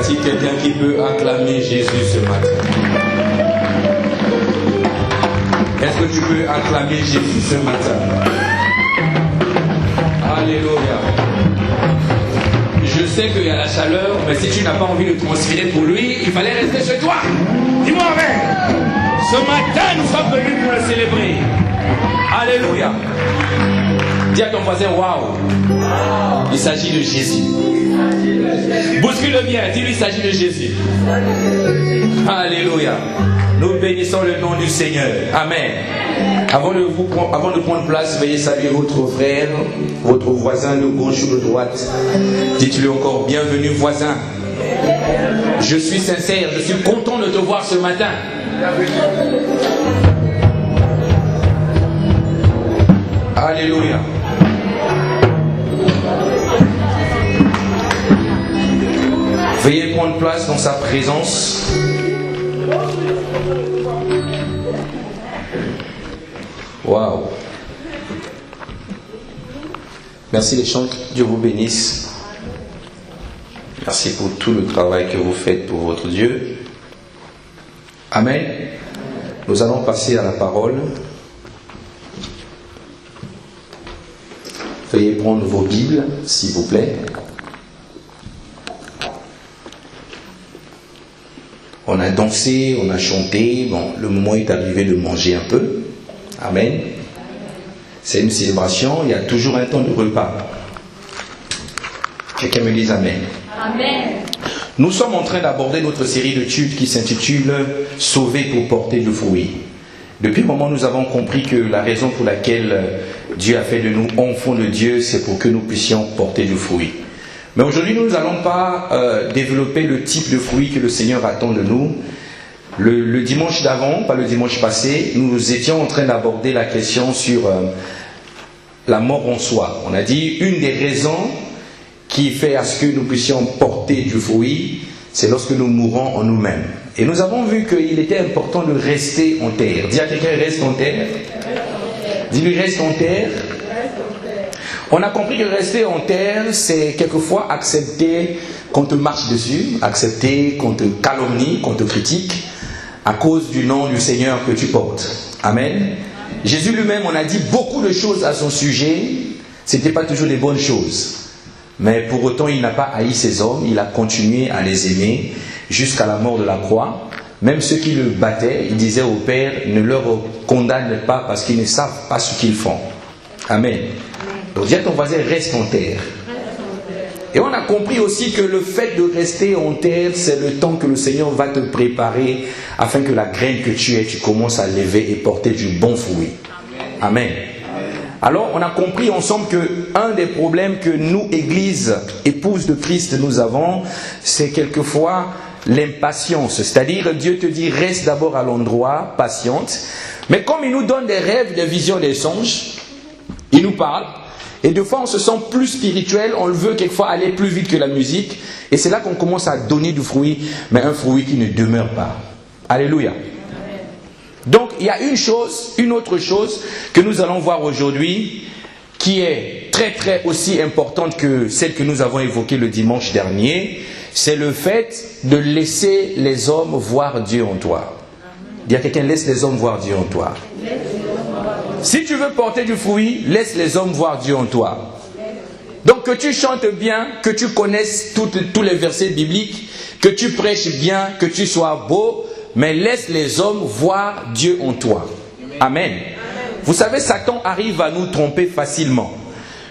a-t-il quelqu'un qui peut acclamer Jésus ce matin? Est-ce que tu peux acclamer Jésus ce matin? Alléluia. Je sais qu'il y a la chaleur, mais si tu n'as pas envie de transpirer pour lui, il fallait rester chez toi. Dis-moi amen. Ce matin, nous sommes venus pour le célébrer. Alléluia. Dis à ton voisin, waouh. Il s'agit de Jésus. Bouscule-le bien, dis-lui, il s'agit de Jésus. Alléluia. Nous bénissons le nom du Seigneur. Amen. Avant de prendre place, veuillez saluer votre frère, votre voisin de gauche ou de droite. Dites-lui encore, bienvenue voisin. Je suis sincère, je suis content de te voir ce matin. Alléluia. Veuillez prendre place dans sa présence. Waouh. Merci les chants, Dieu vous bénisse. Merci pour tout le travail que vous faites pour votre Dieu. Amen. Nous allons passer à la parole. Veuillez prendre vos Bibles, s'il vous plaît. On a dansé, on a chanté. Bon, le moment est arrivé de manger un peu. Amen. C'est une célébration, il y a toujours un temps de repas. Quelqu'un me dise Amen. Amen. Nous sommes en train d'aborder notre série d'études qui s'intitule « Sauver pour porter du fruit ». Depuis un moment, nous avons compris que la raison pour laquelle Dieu a fait de nous enfants de Dieu, c'est pour que nous puissions porter du fruit. Mais aujourd'hui, nous n'allons pas développer le type de fruit que le Seigneur attend de nous. Le dimanche d'avant, pas le dimanche passé, nous étions en train d'aborder la question sur la mort en soi. On a dit une des raisons qui fait à ce que nous puissions porter du fruit, c'est lorsque nous mourons en nous-mêmes. Et nous avons vu qu'il était important de rester en terre. Dis à quelqu'un, reste en terre. Dis-lui, reste en terre. On a compris que rester en terre, c'est quelquefois accepter qu'on te marche dessus, accepter qu'on te calomnie, qu'on te critique, à cause du nom du Seigneur que tu portes. Amen. Jésus lui-même, on a dit beaucoup de choses à son sujet. Ce n'était pas toujours des bonnes choses. Mais pour autant, il n'a pas haï ces hommes. Il a continué à les aimer jusqu'à la mort de la croix. Même ceux qui le battaient, il disait au Père, ne leur condamne pas parce qu'ils ne savent pas ce qu'ils font. Amen. Donc dis à ton voisin, reste en terre. Et on a compris aussi que le fait de rester en terre, c'est le temps que le Seigneur va te préparer afin que la graine que tu es, tu commences à lever et porter du bon fruit. Amen. Alors, on a compris ensemble que un des problèmes que nous, Église, épouse de Christ, nous avons, c'est quelquefois l'impatience. C'est-à-dire, Dieu te dit, reste d'abord à l'endroit, patiente. Mais comme il nous donne des rêves, des visions, des songes, il nous parle. Et des fois, on se sent plus spirituel, on le veut quelquefois aller plus vite que la musique. Et c'est là qu'on commence à donner du fruit, mais un fruit qui ne demeure pas. Alléluia. Donc, il y a une autre chose que nous allons voir aujourd'hui, qui est très très aussi importante que celle que nous avons évoquée le dimanche dernier. C'est le fait de laisser les hommes voir Dieu en toi. Dis à quelqu'un, laisse les hommes voir Dieu en toi. Si tu veux porter du fruit, laisse les hommes voir Dieu en toi. Donc que tu chantes bien, que tu connaisses tous les versets bibliques, que tu prêches bien, que tu sois beau, mais laisse les hommes voir Dieu en toi. Amen. Vous savez, Satan arrive à nous tromper facilement.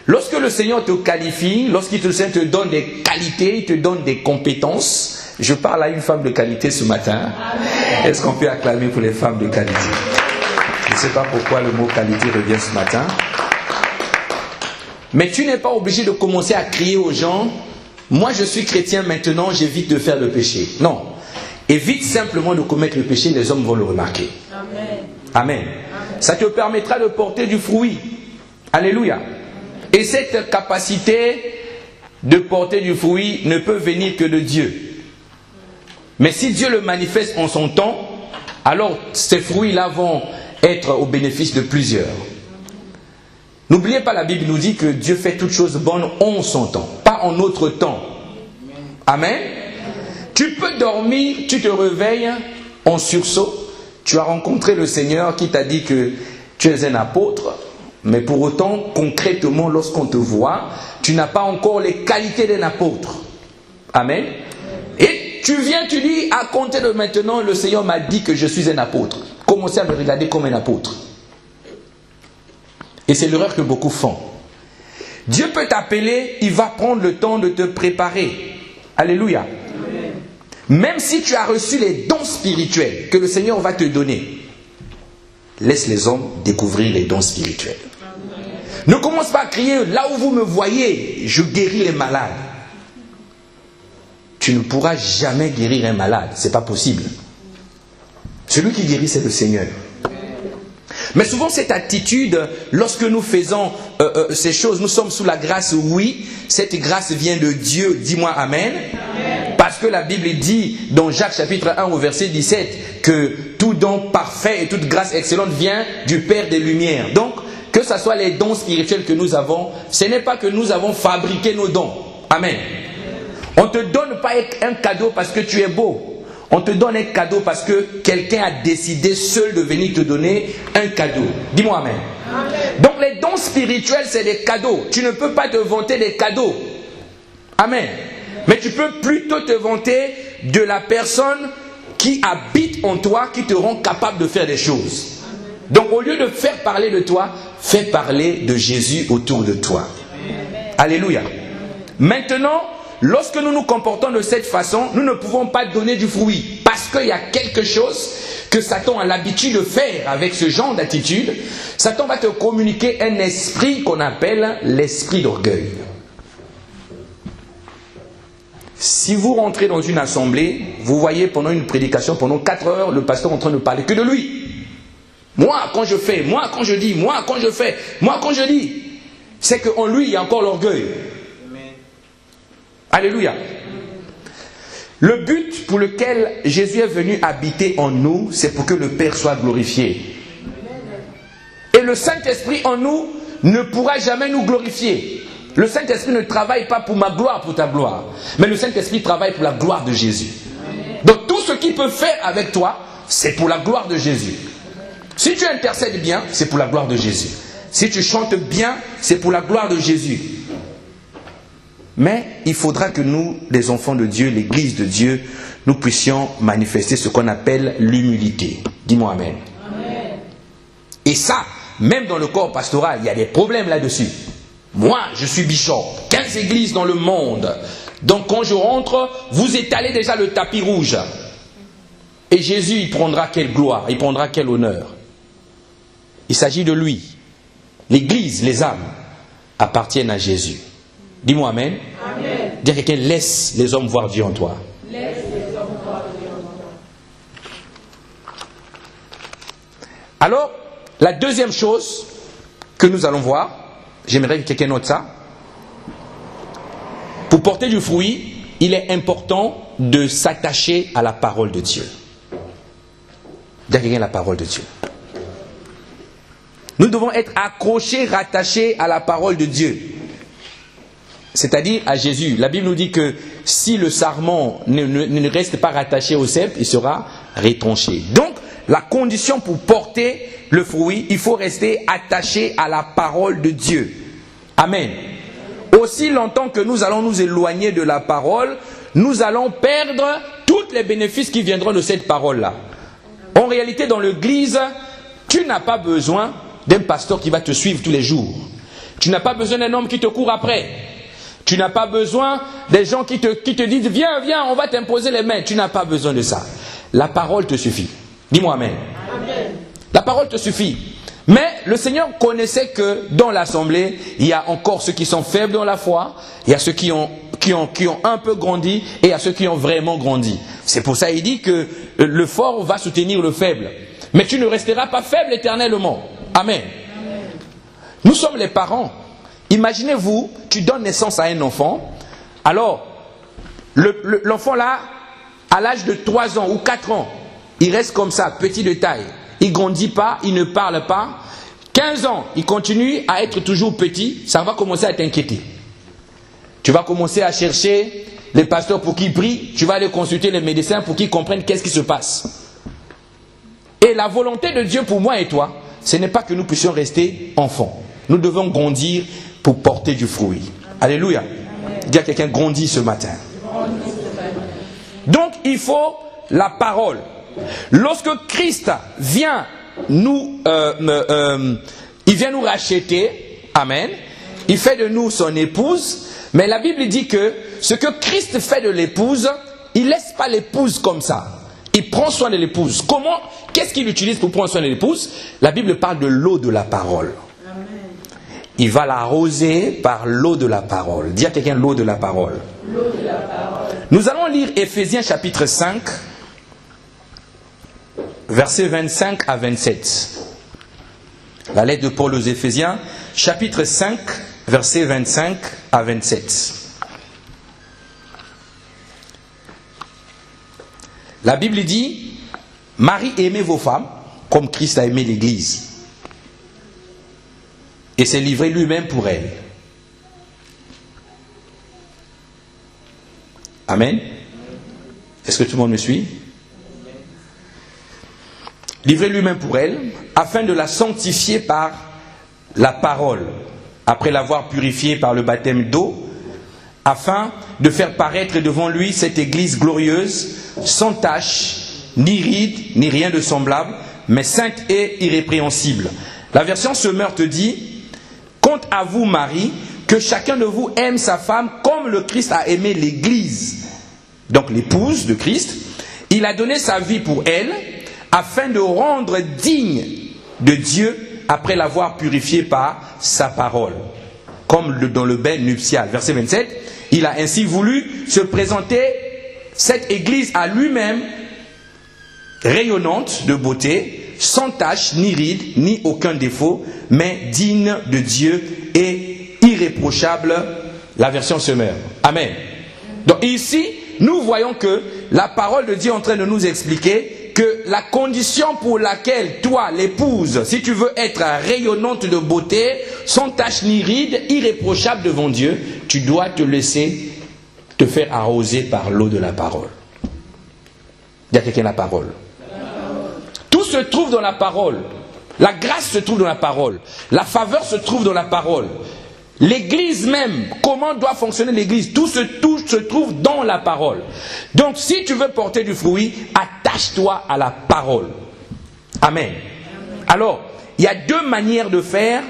Lorsque le Seigneur te qualifie, lorsqu'il te donne des qualités, il te donne des compétences. Je parle à une femme de qualité ce matin. Est-ce qu'on peut acclamer pour les femmes de qualité? Je ne sais pas pourquoi le mot qualité revient ce matin. Mais tu n'es pas obligé de commencer à crier aux gens, moi je suis chrétien maintenant, j'évite de faire le péché. Non. Évite simplement de commettre le péché, les hommes vont le remarquer. Amen. Amen. Ça te permettra de porter du fruit. Alléluia. Et cette capacité de porter du fruit ne peut venir que de Dieu. Mais si Dieu le manifeste en son temps, alors ces fruits-là vont être au bénéfice de plusieurs. N'oubliez pas, la Bible nous dit que Dieu fait toutes choses bonnes en son temps, pas en notre temps. Amen. Tu peux dormir, tu te réveilles en sursaut. Tu as rencontré le Seigneur qui t'a dit que tu es un apôtre. Mais pour autant, concrètement, lorsqu'on te voit, tu n'as pas encore les qualités d'un apôtre. Amen. Et tu viens, tu dis, à compter de maintenant, le Seigneur m'a dit que je suis un apôtre. Commencez à me regarder comme un apôtre. Et c'est l'erreur que beaucoup font. Dieu peut t'appeler, il va prendre le temps de te préparer. Alléluia. Amen. Même si tu as reçu les dons spirituels que le Seigneur va te donner, laisse les hommes découvrir les dons spirituels. Amen. Ne commence pas à crier, là où vous me voyez, je guéris les malades. Tu ne pourras jamais guérir un malade, ce n'est pas possible. Celui qui guérit, c'est le Seigneur. Mais souvent cette attitude, lorsque nous faisons ces choses, nous sommes sous la grâce, oui, cette grâce vient de Dieu, dis-moi amen. Amen. Parce que la Bible dit dans Jacques chapitre 1 au verset 17 que tout don parfait et toute grâce excellente vient du Père des Lumières. Donc, que ce soit les dons spirituels que nous avons, ce n'est pas que nous avons fabriqué nos dons. Amen. On ne te donne pas un cadeau parce que tu es beau. On te donne un cadeau parce que quelqu'un a décidé seul de venir te donner un cadeau. Dis-moi amen. Amen. Donc les dons spirituels, c'est des cadeaux. Tu ne peux pas te vanter des cadeaux. Amen. Mais tu peux plutôt te vanter de la personne qui habite en toi, qui te rend capable de faire des choses. Donc au lieu de faire parler de toi, fais parler de Jésus autour de toi. Amen. Alléluia. Maintenant, lorsque nous nous comportons de cette façon, nous ne pouvons pas donner du fruit. Parce qu'il y a quelque chose que Satan a l'habitude de faire avec ce genre d'attitude. Satan va te communiquer un esprit qu'on appelle l'esprit d'orgueil. Si vous rentrez dans une assemblée, vous voyez pendant une prédication, pendant 4 heures, le pasteur est en train de parler que de lui. Moi, quand je fais, moi, quand je dis, moi, quand je fais, moi, quand je dis, c'est qu'en lui, il y a encore l'orgueil. Alléluia. Le but pour lequel Jésus est venu habiter en nous, c'est pour que le Père soit glorifié. Et le Saint-Esprit en nous ne pourra jamais nous glorifier. Le Saint-Esprit ne travaille pas pour ma gloire, pour ta gloire. Mais le Saint-Esprit travaille pour la gloire de Jésus. Donc tout ce qu'il peut faire avec toi, c'est pour la gloire de Jésus. Si tu intercèdes bien, c'est pour la gloire de Jésus. Si tu chantes bien, c'est pour la gloire de Jésus. Mais il faudra que nous, les enfants de Dieu, l'Église de Dieu, nous puissions manifester ce qu'on appelle l'humilité. Dis-moi amen. Amen. Et ça, même dans le corps pastoral, il y a des problèmes là-dessus. Moi, je suis bishop, 15 églises dans le monde. Donc quand je rentre, vous étalez déjà le tapis rouge. Et Jésus, il prendra quelle gloire, il prendra quel honneur. Il s'agit de lui. L'Église, les âmes, appartiennent à Jésus. Dis-moi amen. Amen. Dis à quelqu'un, laisse les hommes voir Dieu en toi. Laisse les hommes voir Dieu en toi. Alors, la deuxième chose que nous allons voir, j'aimerais que quelqu'un note ça. Pour porter du fruit, il est important de s'attacher à la parole de Dieu. Dis à quelqu'un la parole de Dieu. Nous devons être accrochés, rattachés à la parole de Dieu. C'est-à-dire à Jésus. La Bible nous dit que si le sarment ne reste pas rattaché au cep, il sera retranché. Donc, la condition pour porter le fruit, il faut rester attaché à la parole de Dieu. Amen. Aussi longtemps que nous allons nous éloigner de la parole, nous allons perdre tous les bénéfices qui viendront de cette parole-là. En réalité, dans l'église, tu n'as pas besoin d'un pasteur qui va te suivre tous les jours. Tu n'as pas besoin d'un homme qui te court après. Tu n'as pas besoin des gens qui te disent « Viens, viens, on va t'imposer les mains ». Tu n'as pas besoin de ça. La parole te suffit. Dis-moi amen. Amen. La parole te suffit. Mais le Seigneur connaissait que dans l'assemblée, il y a encore ceux qui sont faibles dans la foi, il y a ceux qui ont un peu grandi et il y a ceux qui ont vraiment grandi. C'est pour ça qu'il dit que le fort va soutenir le faible. Mais tu ne resteras pas faible éternellement. Amen. Amen. Nous sommes les parents. Imaginez-vous, tu donnes naissance à un enfant, alors l'enfant là, à l'âge de 3 ans ou 4 ans, il reste comme ça, petit de taille, il ne grandit pas, il ne parle pas, 15 ans, il continue à être toujours petit, ça va commencer à t'inquiéter. Tu vas commencer à chercher les pasteurs pour qu'ils prient, tu vas aller consulter les médecins pour qu'ils comprennent qu'est-ce qui se passe. Et la volonté de Dieu pour moi et toi, ce n'est pas que nous puissions rester enfants. Nous devons grandir pour porter du fruit. Alléluia. Dis à quelqu'un, grandis ce matin. Donc il faut la parole. Lorsque Christ vient nous racheter, amen, il fait de nous son épouse, mais la Bible dit que ce que Christ fait de l'épouse, il ne laisse pas l'épouse comme ça. Il prend soin de l'épouse. Comment? Qu'est-ce qu'il utilise pour prendre soin de l'épouse? La Bible parle de l'eau de la parole. Amen. Il va l'arroser par l'eau de la parole. Dis à quelqu'un l'eau de la parole. L'eau de la parole. Nous allons lire Éphésiens chapitre 5, versets 25 à 27. La lettre de Paul aux Éphésiens, chapitre 5, versets 25 à 27. La Bible dit, Marie, aimez vos femmes, comme Christ a aimé l'Église, et s'est livré lui-même pour elle. Amen. Est-ce que tout le monde me suit? Livré lui-même pour elle, afin de la sanctifier par la parole, après l'avoir purifiée par le baptême d'eau, afin de faire paraître devant lui cette Église glorieuse, sans tache, ni ride, ni rien de semblable, mais sainte et irrépréhensible. La version Semeur te dit, quant à vous, Marie, que chacun de vous aime sa femme comme le Christ a aimé l'Église. Donc l'épouse de Christ, il a donné sa vie pour elle, afin de rendre digne de Dieu après l'avoir purifiée par sa parole. Comme dans le bain nuptial. Verset 27, il a ainsi voulu se présenter cette Église à lui-même, rayonnante de beauté, sans tache, ni ride, ni aucun défaut, mais digne de Dieu et irréprochable, la version Semeur. Amen. Donc ici, nous voyons que la parole de Dieu est en train de nous expliquer que la condition pour laquelle toi, l'épouse, si tu veux être rayonnante de beauté, sans tache ni ride, irréprochable devant Dieu, tu dois te laisser te faire arroser par l'eau de la parole. Il y a quelqu'un la parole. Tout se trouve dans la parole. La grâce se trouve dans la parole. La faveur se trouve dans la parole. L'église même, comment doit fonctionner l'église, tout se trouve dans la parole. Donc si tu veux porter du fruit, attache-toi à la parole. Amen. Alors, il y a deux manières de faire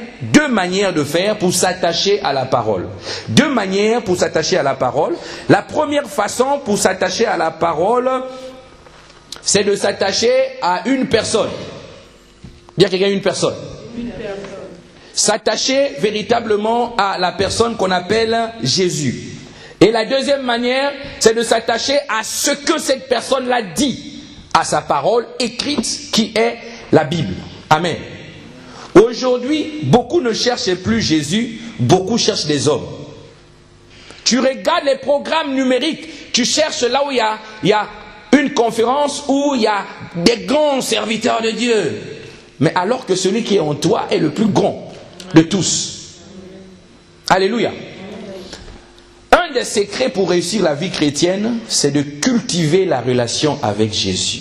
pour s'attacher à la parole. Deux manières pour s'attacher à la parole. La première façon pour s'attacher à la parole, c'est de s'attacher à une personne. Dire qu'il y a une personne. S'attacher véritablement à la personne qu'on appelle Jésus. Et la deuxième manière, c'est de s'attacher à ce que cette personne-là dit, à sa parole écrite qui est la Bible. Amen. Aujourd'hui, beaucoup ne cherchent plus Jésus, beaucoup cherchent des hommes. Tu regardes les programmes numériques, tu cherches là où il y a une conférence où il y a des grands serviteurs de Dieu. Mais alors que celui qui est en toi est le plus grand de tous. Alléluia. Un des secrets pour réussir la vie chrétienne, c'est de cultiver la relation avec Jésus.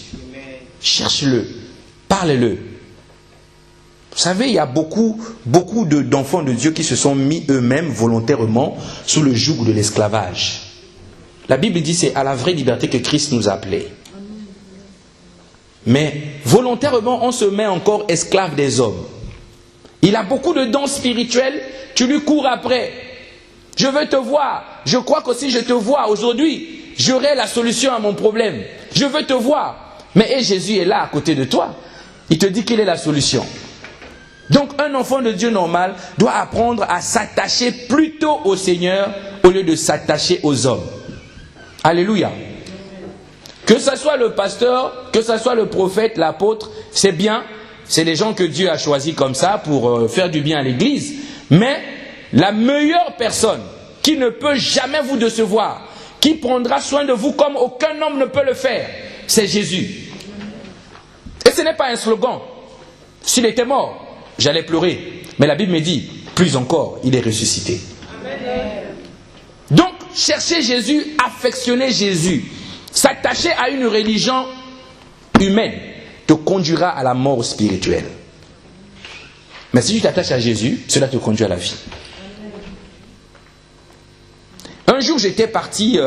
Cherche-le, parle-le. Vous savez, il y a beaucoup d'enfants de Dieu qui se sont mis eux-mêmes volontairement sous le joug de l'esclavage. La Bible dit que c'est à la vraie liberté que Christ nous a appelés. Mais volontairement, on se met encore esclave des hommes. Il a beaucoup de dons spirituels, tu lui cours après. Je veux te voir. Je crois que si je te vois aujourd'hui, j'aurai la solution à mon problème. Je veux te voir. Mais Jésus est là à côté de toi. Il te dit quelle est la solution. Donc un enfant de Dieu normal doit apprendre à s'attacher plutôt au Seigneur au lieu de s'attacher aux hommes. Alléluia. Que ce soit le pasteur, que ce soit le prophète, l'apôtre, c'est bien. C'est les gens que Dieu a choisis comme ça pour faire du bien à l'église. Mais la meilleure personne qui ne peut jamais vous décevoir, qui prendra soin de vous comme aucun homme ne peut le faire, c'est Jésus. Et ce n'est pas un slogan. S'il était mort, j'allais pleurer. Mais la Bible me dit, plus encore, il est ressuscité. Amen. Donc, chercher Jésus, affectionner Jésus, s'attacher à une religion humaine, te conduira à la mort spirituelle. Mais si tu t'attaches à Jésus, cela te conduit à la vie. Un jour, j'étais parti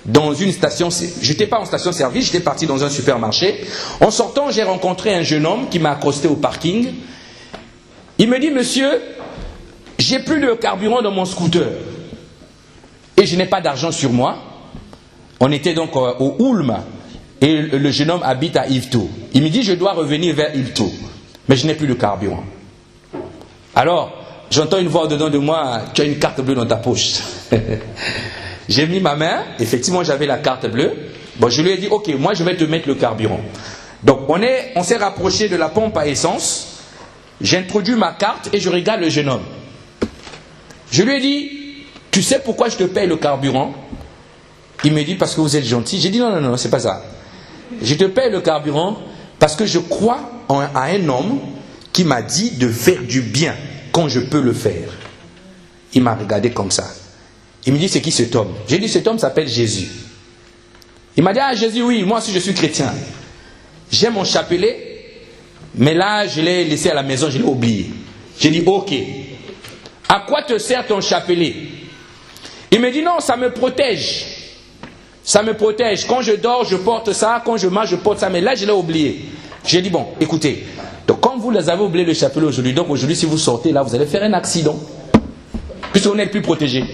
dans une station, j'étais pas en station-service, j'étais parti dans un supermarché. En sortant, j'ai rencontré un jeune homme qui m'a accosté au parking. Il me dit, monsieur, j'ai plus de carburant dans mon scooter et je n'ai pas d'argent sur moi. On était donc au Ulm et le jeune homme habite à Yvetot. Il me dit, je dois revenir vers Yvetot, mais je n'ai plus de carburant. Alors, j'entends une voix dedans de moi, tu as une carte bleue dans ta poche. J'ai mis ma main, effectivement j'avais la carte bleue. Bon, je lui ai dit, ok, moi je vais te mettre le carburant. Donc on s'est rapproché de la pompe à essence. J'introduis ma carte et je regarde le jeune homme. Je lui ai dit, tu sais pourquoi je te paye le carburant? Il me dit, parce que vous êtes gentil. J'ai dit, non, c'est pas ça. Je te paye le carburant parce que je crois à un homme qui m'a dit de faire du bien quand je peux le faire. Il m'a regardé comme ça. Il me dit, c'est qui cet homme? J'ai dit, cet homme s'appelle Jésus. Il m'a dit, ah Jésus, oui, moi aussi je suis chrétien. J'ai mon chapelet, mais là je l'ai laissé à la maison, je l'ai oublié. J'ai dit, ok. À quoi te sert ton chapelet? Il me dit, non, ça me protège. Ça me protège. Quand je dors, je porte ça. Quand je mange, je porte ça. Mais là, je l'ai oublié. J'ai dit, bon, écoutez. Donc, comme vous les avez oublié le chapelet aujourd'hui, donc aujourd'hui, si vous sortez là, vous allez faire un accident. Puisque vous n'êtes plus protégé.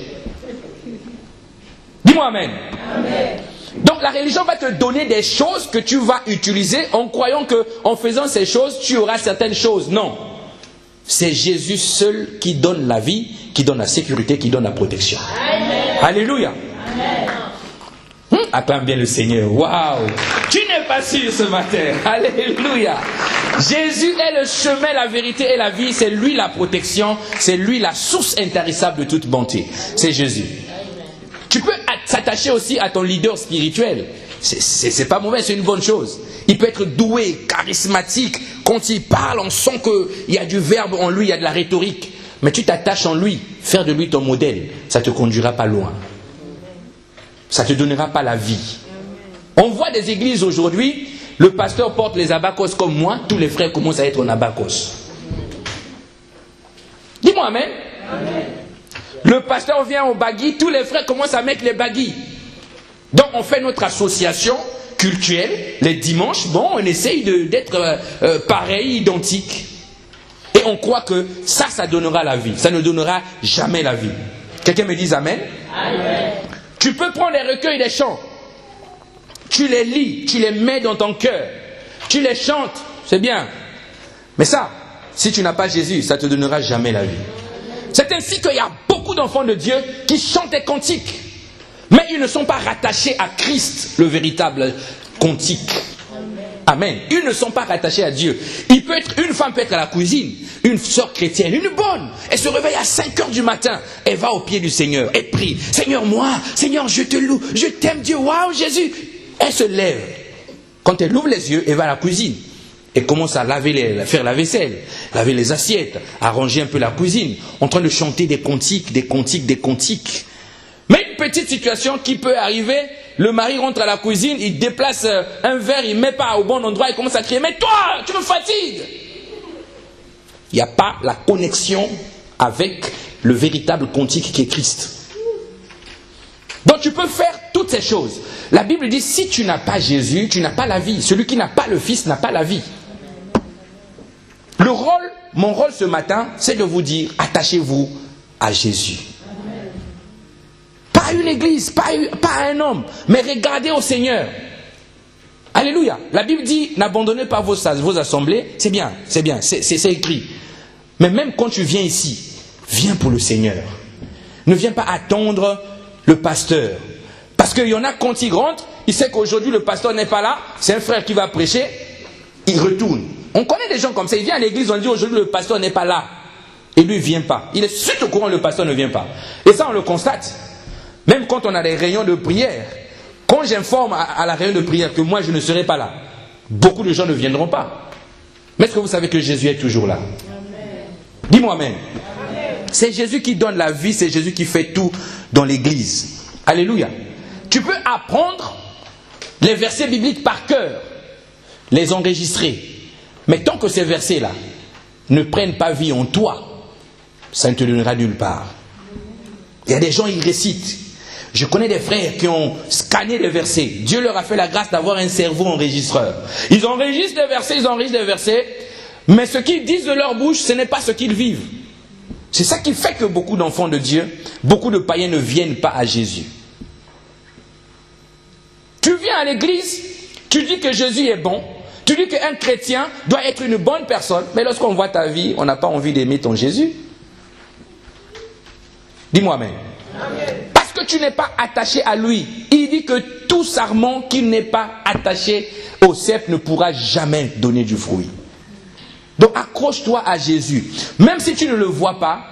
Dis-moi amen. Amen. Donc, la religion va te donner des choses que tu vas utiliser en croyant qu'en faisant ces choses, tu auras certaines choses. Non. C'est Jésus seul qui donne la vie, qui donne la sécurité, qui donne la protection. Amen. Alléluia. Amen. Acclame bien le Seigneur. Waouh. Tu n'es pas sûr ce matin. Alléluia. Jésus est le chemin, la vérité et la vie. C'est lui la protection. C'est lui la source intarissable de toute bonté. C'est Jésus. Tu peux s'attacher aussi à ton leader spirituel. C'est pas mauvais, c'est une bonne chose. Il peut être doué, charismatique. Quand il parle, on sent qu'il y a du verbe en lui, il y a de la rhétorique. Mais tu t'attaches en lui, faire de lui ton modèle. Ça ne te conduira pas loin. Ça ne te donnera pas la vie. On voit des églises aujourd'hui, le pasteur porte les abakos comme moi, tous les frères commencent à être en abakos. Dis-moi amen. Amen. Le pasteur vient au bagui, tous les frères commencent à mettre les baguis. Donc on fait notre association cultuelle, les dimanches, bon, on essaye d'être pareil, identique. Et on croit que ça donnera la vie. Ça ne donnera jamais la vie. Quelqu'un me dit amen? Amen. Tu peux prendre les recueils des chants. Tu les lis, tu les mets dans ton cœur. Tu les chantes, c'est bien. Mais ça, si tu n'as pas Jésus, ça ne te donnera jamais la vie. C'est ainsi qu'il y a beaucoup d'enfants de Dieu qui chantent des cantiques. Mais ils ne sont pas rattachés à Christ, le véritable cantique. Amen. Ils ne sont pas rattachés à Dieu. Une femme peut être à la cuisine, une sœur chrétienne, une bonne. Elle se réveille à 5 heures du matin. Elle va au pied du Seigneur. Elle prie. Seigneur, moi, Seigneur, je te loue. Je t'aime, Dieu. Waouh, Jésus. Elle se lève. Quand elle ouvre les yeux, elle va à la cuisine. Elle commence à faire la vaisselle, laver les assiettes, arranger un peu la cuisine, en train de chanter des cantiques, des cantiques, des cantiques. Mais une petite situation qui peut arriver, le mari rentre à la cuisine, il déplace un verre, il ne met pas au bon endroit, il commence à crier, mais toi, tu me fatigues. Il n'y a pas la connexion avec le véritable cantique qui est Christ. Donc tu peux faire toutes ces choses. La Bible dit, si tu n'as pas Jésus, tu n'as pas la vie. Celui qui n'a pas le Fils n'a pas la vie. Mon rôle ce matin, c'est de vous dire, attachez-vous à Jésus. Pas à une église, pas à un homme, mais regardez au Seigneur. Alléluia. La Bible dit, n'abandonnez pas vos assemblées. C'est bien, c'est écrit. Mais même quand tu viens ici, viens pour le Seigneur. Ne viens pas attendre le pasteur. Parce qu'il y en a quand il rentre, il sait qu'aujourd'hui le pasteur n'est pas là, c'est un frère qui va prêcher, il retourne. On connaît des gens comme ça, il vient à l'église, on dit aujourd'hui le pasteur n'est pas là. Et lui il ne vient pas. Il est surtout au courant que le pasteur ne vient pas. Et ça on le constate. Même quand on a des réunions de prière, quand j'informe à la réunion de prière que moi je ne serai pas là, beaucoup de gens ne viendront pas. Mais est-ce que vous savez que Jésus est toujours là? Amen. Dis-moi amen. Amen. C'est Jésus qui donne la vie, c'est Jésus qui fait tout dans l'église. Alléluia. Tu peux apprendre les versets bibliques par cœur, les enregistrer. Mais tant que ces versets-là ne prennent pas vie en toi, ça ne te donnera nulle part. Il y a des gens, ils récitent. Je connais des frères qui ont scanné les versets. Dieu leur a fait la grâce d'avoir un cerveau enregistreur. Ils enregistrent des versets, mais ce qu'ils disent de leur bouche, ce n'est pas ce qu'ils vivent. C'est ça qui fait que beaucoup d'enfants de Dieu, beaucoup de païens ne viennent pas à Jésus. Tu viens à l'église, tu dis que Jésus est bon, tu dis qu'un chrétien doit être une bonne personne, mais lorsqu'on voit ta vie, on n'a pas envie d'aimer ton Jésus. Dis-moi amen. Parce que tu n'es pas attaché à lui. Il dit que tout sarment qui n'est pas attaché au cep ne pourra jamais donner du fruit. Donc accroche-toi à Jésus. Même si tu ne le vois pas,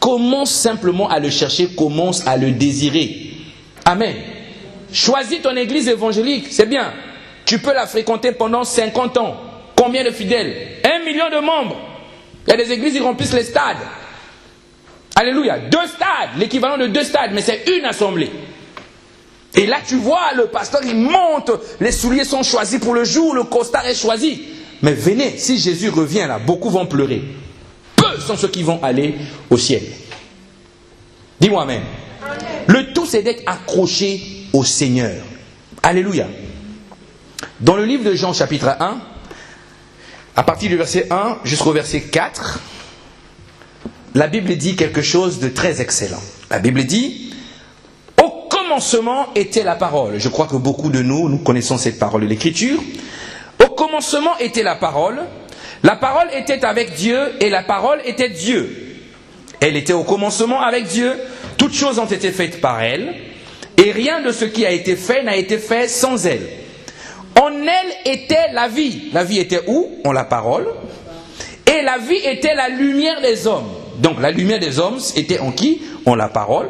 commence simplement à le chercher, commence à le désirer. Amen. Choisis ton église évangélique, c'est bien. Tu peux la fréquenter pendant 50 ans. Combien de fidèles? 1 million de membres. Il y a des églises qui remplissent les stades. Alléluia. 2 stades, l'équivalent de 2 stades, mais c'est une assemblée. Et là tu vois, le pasteur il monte, les souliers sont choisis pour le jour, le costard est choisi. Mais venez, si Jésus revient là, beaucoup vont pleurer. Peu sont ceux qui vont aller au ciel. Dis-moi amen. Le tout c'est d'être accroché au Seigneur. Alléluia. Dans le livre de Jean chapitre 1, à partir du verset 1 jusqu'au verset 4, la Bible dit quelque chose de très excellent. La Bible dit, au commencement était la parole. Je crois que beaucoup de nous connaissons cette parole de l'Écriture. Au commencement était la parole était avec Dieu et la parole était Dieu. Elle était au commencement avec Dieu, toutes choses ont été faites par elle, et rien de ce qui a été fait n'a été fait sans elle. En elle était la vie. La vie était où? En la parole. Et la vie était la lumière des hommes. Donc la lumière des hommes était en qui? En la parole.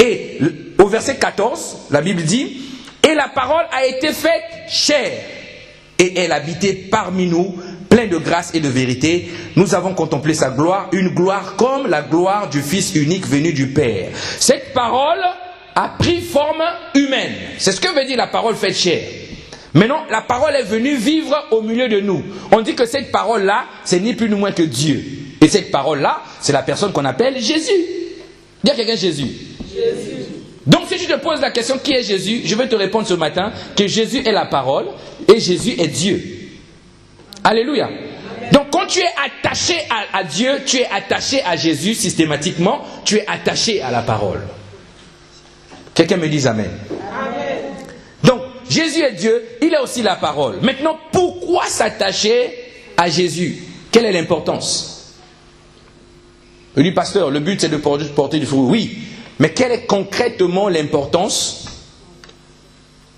Et au verset 14, la Bible dit, et la parole a été faite chair. Et elle habitait parmi nous, pleine de grâce et de vérité. Nous avons contemplé sa gloire, une gloire comme la gloire du Fils unique venu du Père. Cette parole a pris forme humaine. C'est ce que veut dire la parole faite chair. Maintenant, la parole est venue vivre au milieu de nous. On dit que cette parole-là, c'est ni plus ni moins que Dieu. Et cette parole-là, c'est la personne qu'on appelle Jésus. Dis à quelqu'un Jésus. Jésus. Donc si tu te poses la question qui est Jésus, je vais te répondre ce matin que Jésus est la parole et Jésus est Dieu. Alléluia. Donc quand tu es attaché à Dieu, tu es attaché à Jésus systématiquement, tu es attaché à la parole. Quelqu'un me dise Amen. Amen. Donc Jésus est Dieu, il est aussi la parole. Maintenant, pourquoi s'attacher à Jésus? Quelle est l'importance? Je dis, pasteur, le but c'est de porter du fruit. Oui, mais quelle est concrètement l'importance?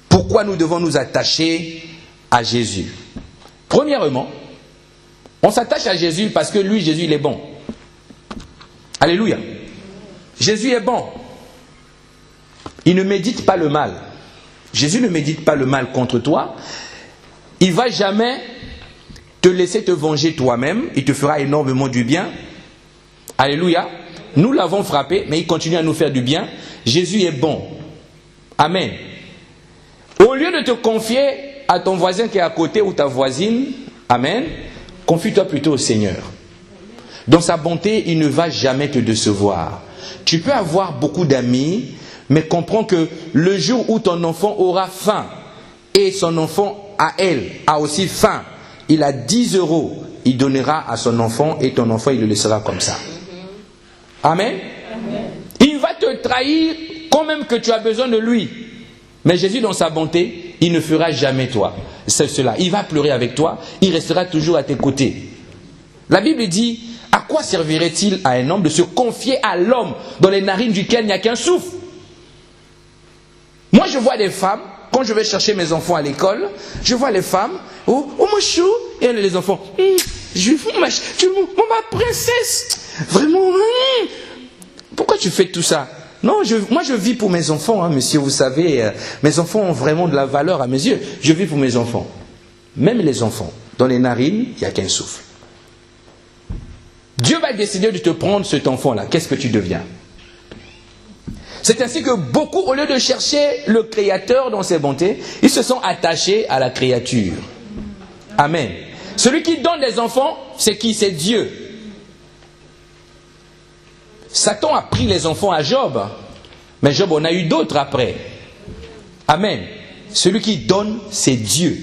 Pourquoi nous devons nous attacher à Jésus? Premièrement, on s'attache à Jésus parce que lui, Jésus, il est bon. Alléluia. Jésus est bon. Il ne médite pas le mal. Jésus ne médite pas le mal contre toi. Il ne va jamais te laisser te venger toi-même. Il te fera énormément du bien. Alléluia. Nous l'avons frappé, mais il continue à nous faire du bien. Jésus est bon. Amen. Au lieu de te confier à ton voisin qui est à côté ou ta voisine, amen, confie-toi plutôt au Seigneur. Dans sa bonté, il ne va jamais te décevoir. Tu peux avoir beaucoup d'amis, mais comprends que le jour où ton enfant aura faim, et son enfant à elle a aussi faim, il a 10 €, il donnera à son enfant et ton enfant il le laissera comme ça. Amen. Amen. Il va te trahir quand même que tu as besoin de lui. Mais Jésus dans sa bonté, il ne fera jamais cela. Il va pleurer avec toi, il restera toujours à tes côtés. La Bible dit, à quoi servirait-il à un homme de se confier à l'homme dans les narines duquel il n'y a qu'un souffle? Moi je vois des femmes, quand je vais chercher mes enfants à l'école, je vois les femmes, oh mon chou, et les enfants, ma princesse, vraiment, pourquoi tu fais tout ça? Non, moi je vis pour mes enfants, hein, monsieur, vous savez, mes enfants ont vraiment de la valeur à mes yeux. Je vis pour mes enfants. Même les enfants, dans les narines, il n'y a qu'un souffle. Dieu va décider de te prendre cet enfant-là. Qu'est-ce que tu deviens? C'est ainsi que beaucoup, au lieu de chercher le Créateur dans ses bontés, ils se sont attachés à la créature. Amen. Celui qui donne des enfants, c'est qui? C'est Dieu. Satan a pris les enfants à Job, mais Job en a eu d'autres après. Amen. Celui qui donne, c'est Dieu.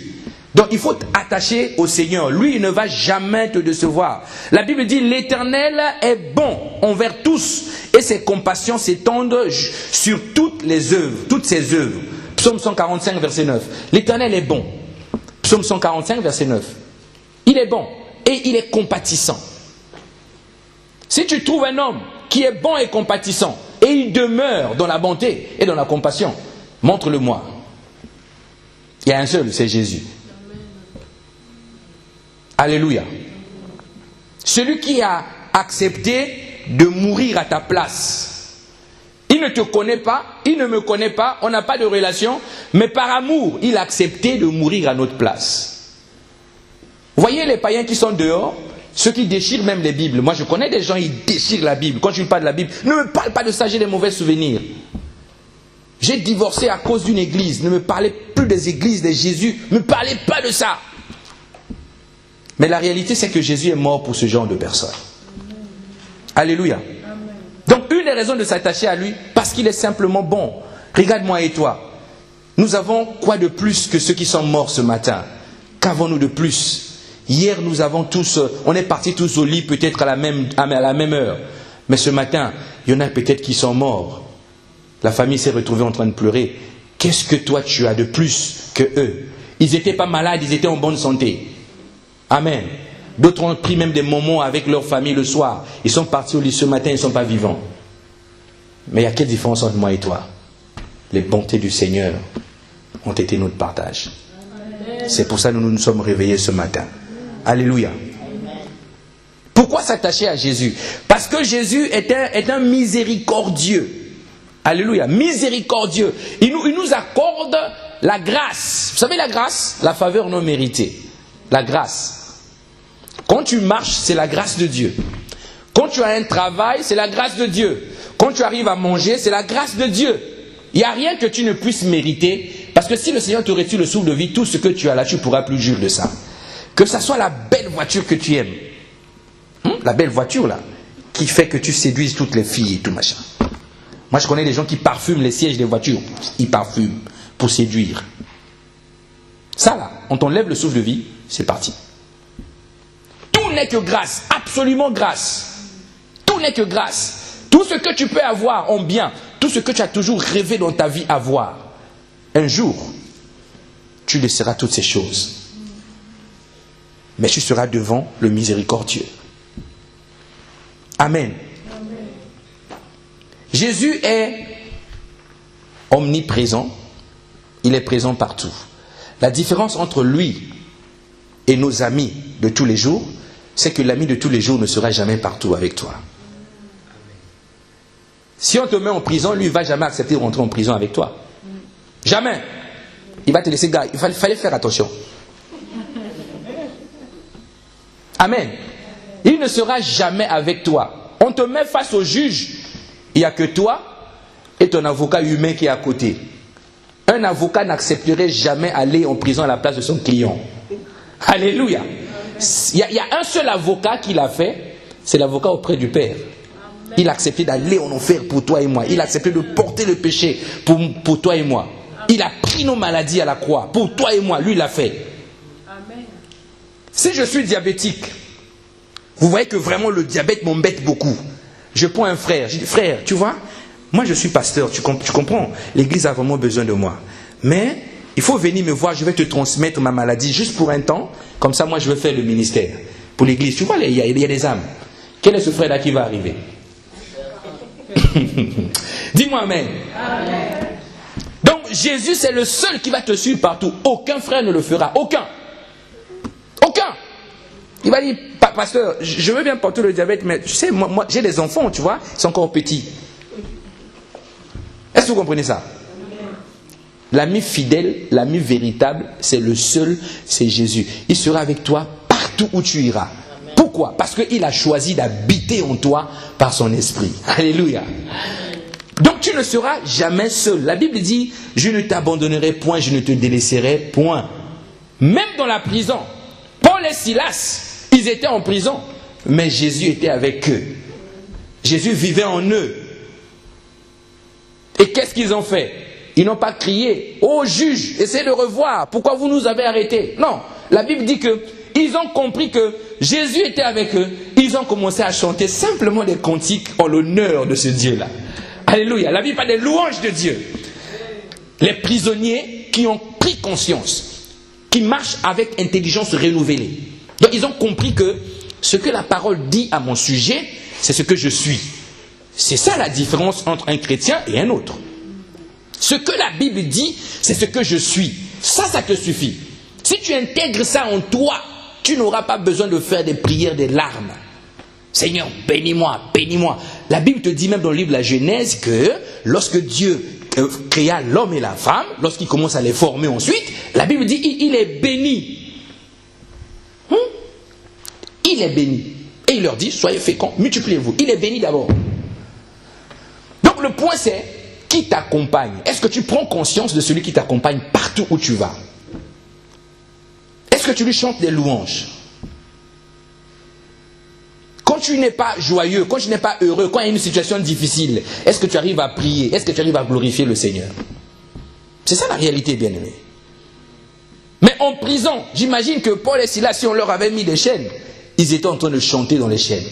Donc il faut t'attacher au Seigneur. Lui, il ne va jamais te décevoir. La Bible dit, l'Éternel est bon envers tous, et ses compassions s'étendent sur toutes les œuvres, toutes ses œuvres. Psaume 145, verset 9. L'Éternel est bon. Psaume 145, verset 9. Il est bon et il est compatissant. Si tu trouves un homme qui est bon et compatissant, et il demeure dans la bonté et dans la compassion, montre-le-moi. Il y a un seul, c'est Jésus. Alléluia. Celui qui a accepté de mourir à ta place. Il ne te connaît pas, il ne me connaît pas, on n'a pas de relation, mais par amour, il a accepté de mourir à notre place. Voyez les païens qui sont dehors, ceux qui déchirent même les Bibles. Moi je connais des gens, ils déchirent la Bible. Quand tu me parles de la Bible, ne me parle pas de ça, j'ai des mauvais souvenirs. J'ai divorcé à cause d'une église. Ne me parlez plus des églises de Jésus, ne me parlez pas de ça. Mais la réalité c'est que Jésus est mort pour ce genre de personnes. Alléluia. Donc une des raisons de s'attacher à lui, parce qu'il est simplement bon. Regarde-moi et toi. Nous avons quoi de plus que ceux qui sont morts ce matin? Qu'avons-nous de plus? Hier, nous avons tous, on est partis tous au lit peut-être à la même heure. Mais ce matin, il y en a peut-être qui sont morts. La famille s'est retrouvée en train de pleurer. Qu'est-ce que toi tu as de plus que eux? Ils n'étaient pas malades, ils étaient en bonne santé. Amen. D'autres ont pris même des moments avec leur famille le soir. Ils sont partis au lit ce matin, ils ne sont pas vivants. Mais il y a quelle différence entre moi et toi? Les bontés du Seigneur ont été notre partage. C'est pour ça que nous nous sommes réveillés ce matin. Alléluia. Pourquoi s'attacher à Jésus? Parce que Jésus est un miséricordieux. Alléluia. Miséricordieux. Il nous accorde la grâce. Vous savez la grâce? La faveur non méritée. La grâce. Quand tu marches, c'est la grâce de Dieu. Quand tu as un travail, c'est la grâce de Dieu. Quand tu arrives à manger, c'est la grâce de Dieu. Il n'y a rien que tu ne puisses mériter. Parce que si le Seigneur te retire le souffle de vie, tout ce que tu as là, tu ne pourras plus jurer de ça. Que ça soit la belle voiture que tu aimes. La belle voiture là, qui fait que tu séduises toutes les filles et tout machin. Moi je connais des gens qui parfument les sièges des voitures. Ils parfument pour séduire. Ça là, on t'enlève le souffle de vie, c'est parti. Tout n'est que grâce, absolument grâce. Tout n'est que grâce. Tout ce que tu peux avoir en bien, tout ce que tu as toujours rêvé dans ta vie avoir, un jour, tu laisseras toutes ces choses. Mais tu seras devant le miséricordieux. Amen. Amen. Jésus est omniprésent. Il est présent partout. La différence entre lui et nos amis de tous les jours, c'est que l'ami de tous les jours ne sera jamais partout avec toi. Si on te met en prison, lui, il ne va jamais accepter de rentrer en prison avec toi. Jamais. Il va te laisser, gars, il fallait faire attention. Amen. Il ne sera jamais avec toi. On te met face au juge. Il n'y a que toi et ton avocat humain qui est à côté. Un avocat n'accepterait jamais aller en prison à la place de son client. Alléluia. Il y a un seul avocat qui l'a fait, c'est l'avocat auprès du Père. Il a accepté d'aller en enfer pour toi et moi. Il a accepté de porter le péché pour toi et moi. Il a pris nos maladies à la croix pour toi et moi. Lui, il l'a fait. Si je suis diabétique, vous voyez que vraiment le diabète m'embête beaucoup. Je prends un frère, je dis frère, tu vois, moi je suis pasteur, tu comprends, l'église a vraiment besoin de moi. Mais il faut venir me voir, je vais te transmettre ma maladie juste pour un temps, comme ça moi je vais faire le ministère pour l'église. Tu vois, il y a des âmes. Quel est ce frère-là qui va arriver? Dis-moi amen. Amen. Donc Jésus c'est le seul qui va te suivre partout. Aucun frère ne le fera, aucun. Aucun. Il va dire, pasteur, je veux bien porter le diabète, mais tu sais, moi j'ai des enfants, tu vois, ils sont encore petits. Est-ce que vous comprenez ça? L'ami fidèle, l'ami véritable, c'est le seul, c'est Jésus. Il sera avec toi partout où tu iras. Pourquoi? Parce qu'il a choisi d'habiter en toi par son esprit. Alléluia. Donc tu tu ne seras jamais seul. La Bible dit, je ne t'abandonnerai point, je ne te délaisserai point. Même dans la prison, Paul et Silas, ils étaient en prison, mais Jésus était avec eux. Jésus vivait en eux. Et qu'est-ce qu'ils ont fait? Ils n'ont pas crié, ô juge, essayez de revoir, pourquoi vous nous avez arrêtés? Non, la Bible dit que ils ont compris que Jésus était avec eux. Ils ont commencé à chanter simplement des cantiques en l'honneur de ce Dieu-là. Alléluia. La Bible parle des louanges de Dieu. Les prisonniers qui ont pris conscience, qui marchent avec intelligence renouvelée. Donc ils ont compris que ce que la parole dit à mon sujet, c'est ce que je suis. C'est ça la différence entre un chrétien et un autre. Ce que la Bible dit, c'est ce que je suis. Ça te suffit. Si tu intègres ça en toi, tu n'auras pas besoin de faire des prières, des larmes. Seigneur, bénis-moi, bénis-moi. La Bible te dit même dans le livre de la Genèse que lorsque Dieu créa l'homme et la femme, lorsqu'il commence à les former ensuite, la Bible dit il est béni. Il est béni. Et il leur dit, soyez féconds, multipliez-vous. Il est béni d'abord. Donc le point c'est, qui t'accompagne? Est-ce que tu prends conscience de celui qui t'accompagne partout où tu vas? Est-ce que tu lui chantes des louanges? Quand tu n'es pas joyeux, quand tu n'es pas heureux, quand il y a une situation difficile, est-ce que tu arrives à prier? Est-ce que tu arrives à glorifier le Seigneur? C'est ça la réalité, bien-aimé. Mais en prison, j'imagine que Paul et Silas, si on leur avait mis des chaînes, ils étaient en train de chanter dans les chaînes.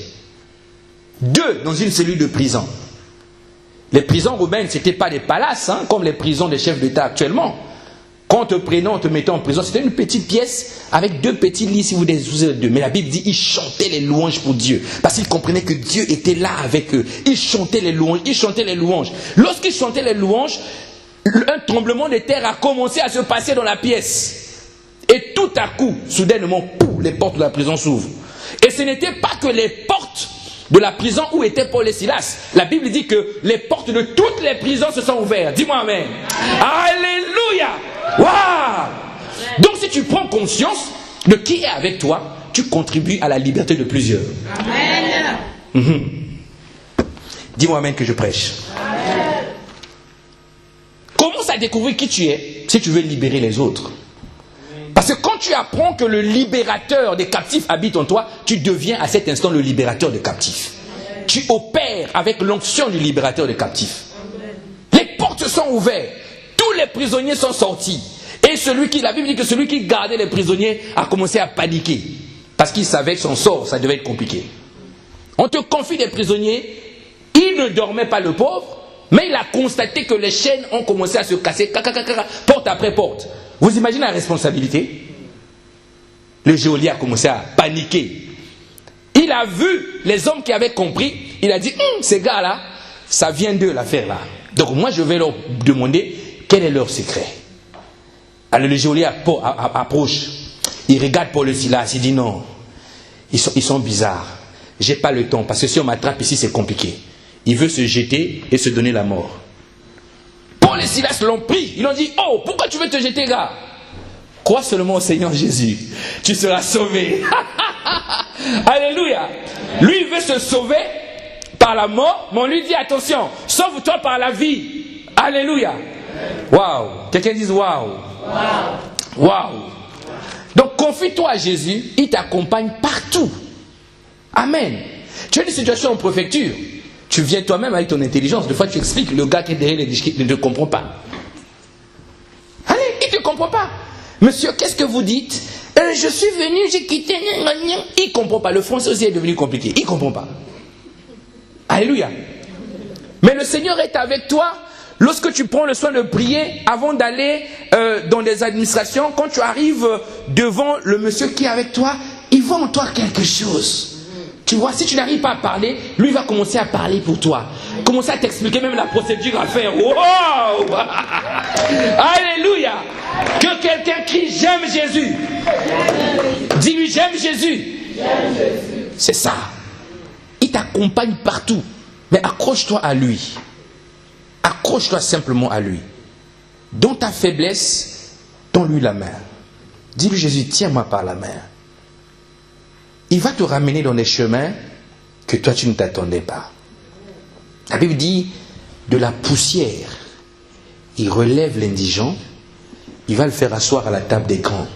2 dans une cellule de prison. Les prisons romaines, ce n'étaient pas des palaces, comme les prisons des chefs d'État actuellement. Quand on te prenait, on te mettait en prison, c'était une petite pièce avec 2 petits lits si vous êtes 2. Mais la Bible dit, ils chantaient les louanges pour Dieu. Parce qu'ils comprenaient que Dieu était là avec eux. Ils chantaient les louanges, ils chantaient les louanges. Lorsqu'ils chantaient les louanges, un tremblement de terre a commencé à se passer dans la pièce. Et tout à coup, soudainement, les portes de la prison s'ouvrent. Et ce n'était pas que les portes de la prison où étaient Paul et Silas. La Bible dit que les portes de toutes les prisons se sont ouvertes. Dis-moi amen. Alléluia. Waouh! Donc si tu prends conscience de qui est avec toi, tu contribues à la liberté de plusieurs. Amen. Dis-moi amen que je prêche. Amen. Commence à découvrir qui tu es si tu veux libérer les autres. Parce que quand tu apprends que le libérateur des captifs habite en toi, tu deviens à cet instant le libérateur des captifs. Tu opères avec l'onction du libérateur des captifs. Les portes sont ouvertes. Tous les prisonniers sont sortis. Et la Bible dit que celui qui gardait les prisonniers a commencé à paniquer. Parce qu'il savait que son sort, ça devait être compliqué. On te confie des prisonniers. Il ne dormait pas le pauvre. Mais il a constaté que les chaînes ont commencé à se casser. Porte après porte. Vous imaginez la responsabilité? Le geôlier a commencé à paniquer. Il a vu les hommes qui avaient compris. Il a dit, ces gars-là, ça vient d'eux l'affaire là. Donc moi je vais leur demander quel est leur secret. Alors le geôlier approche. Il regarde Paul et Silas. Il dit non. Ils sont bizarres. J'ai pas le temps parce que si on m'attrape ici c'est compliqué. Il veut se jeter et se donner la mort. Paul et Silas l'ont pris. Ils ont dit, oh, pourquoi tu veux te jeter, gars? Crois seulement au Seigneur Jésus. Tu seras sauvé. Alléluia. Lui, il veut se sauver par la mort, mais on lui dit, attention, sauve-toi par la vie. Alléluia. Waouh. Quelqu'un dise waouh. Waouh. Donc, confie-toi à Jésus. Il t'accompagne partout. Amen. Tu as une situation en préfecture. Tu viens toi-même avec ton intelligence. Des fois, tu expliques. Le gars qui est derrière les disques ne te comprend pas. Allez, il ne te comprend pas. Monsieur, qu'est-ce que vous dites? Je suis venu, j'ai quitté. Il ne comprend pas. Le français aussi est devenu compliqué. Il ne comprend pas. Alléluia. Mais le Seigneur est avec toi. Lorsque tu prends le soin de prier, avant d'aller dans des administrations, quand tu arrives devant le monsieur qui est avec toi, il voit en toi quelque chose. Tu vois, si tu n'arrives pas à parler, lui va commencer à parler pour toi. Commencer à t'expliquer même la procédure à faire. Wow! Alléluia! Que quelqu'un crie, j'aime Jésus. Dis-lui, j'aime Jésus. C'est ça. Il t'accompagne partout. Mais accroche-toi à lui. Accroche-toi simplement à lui. Dans ta faiblesse, tends-lui la main. Dis-lui, Jésus, tiens-moi par la main. Il va te ramener dans des chemins que toi tu ne t'attendais pas. La Bible dit, de la poussière, il relève l'indigent, il va le faire asseoir à la table des grands.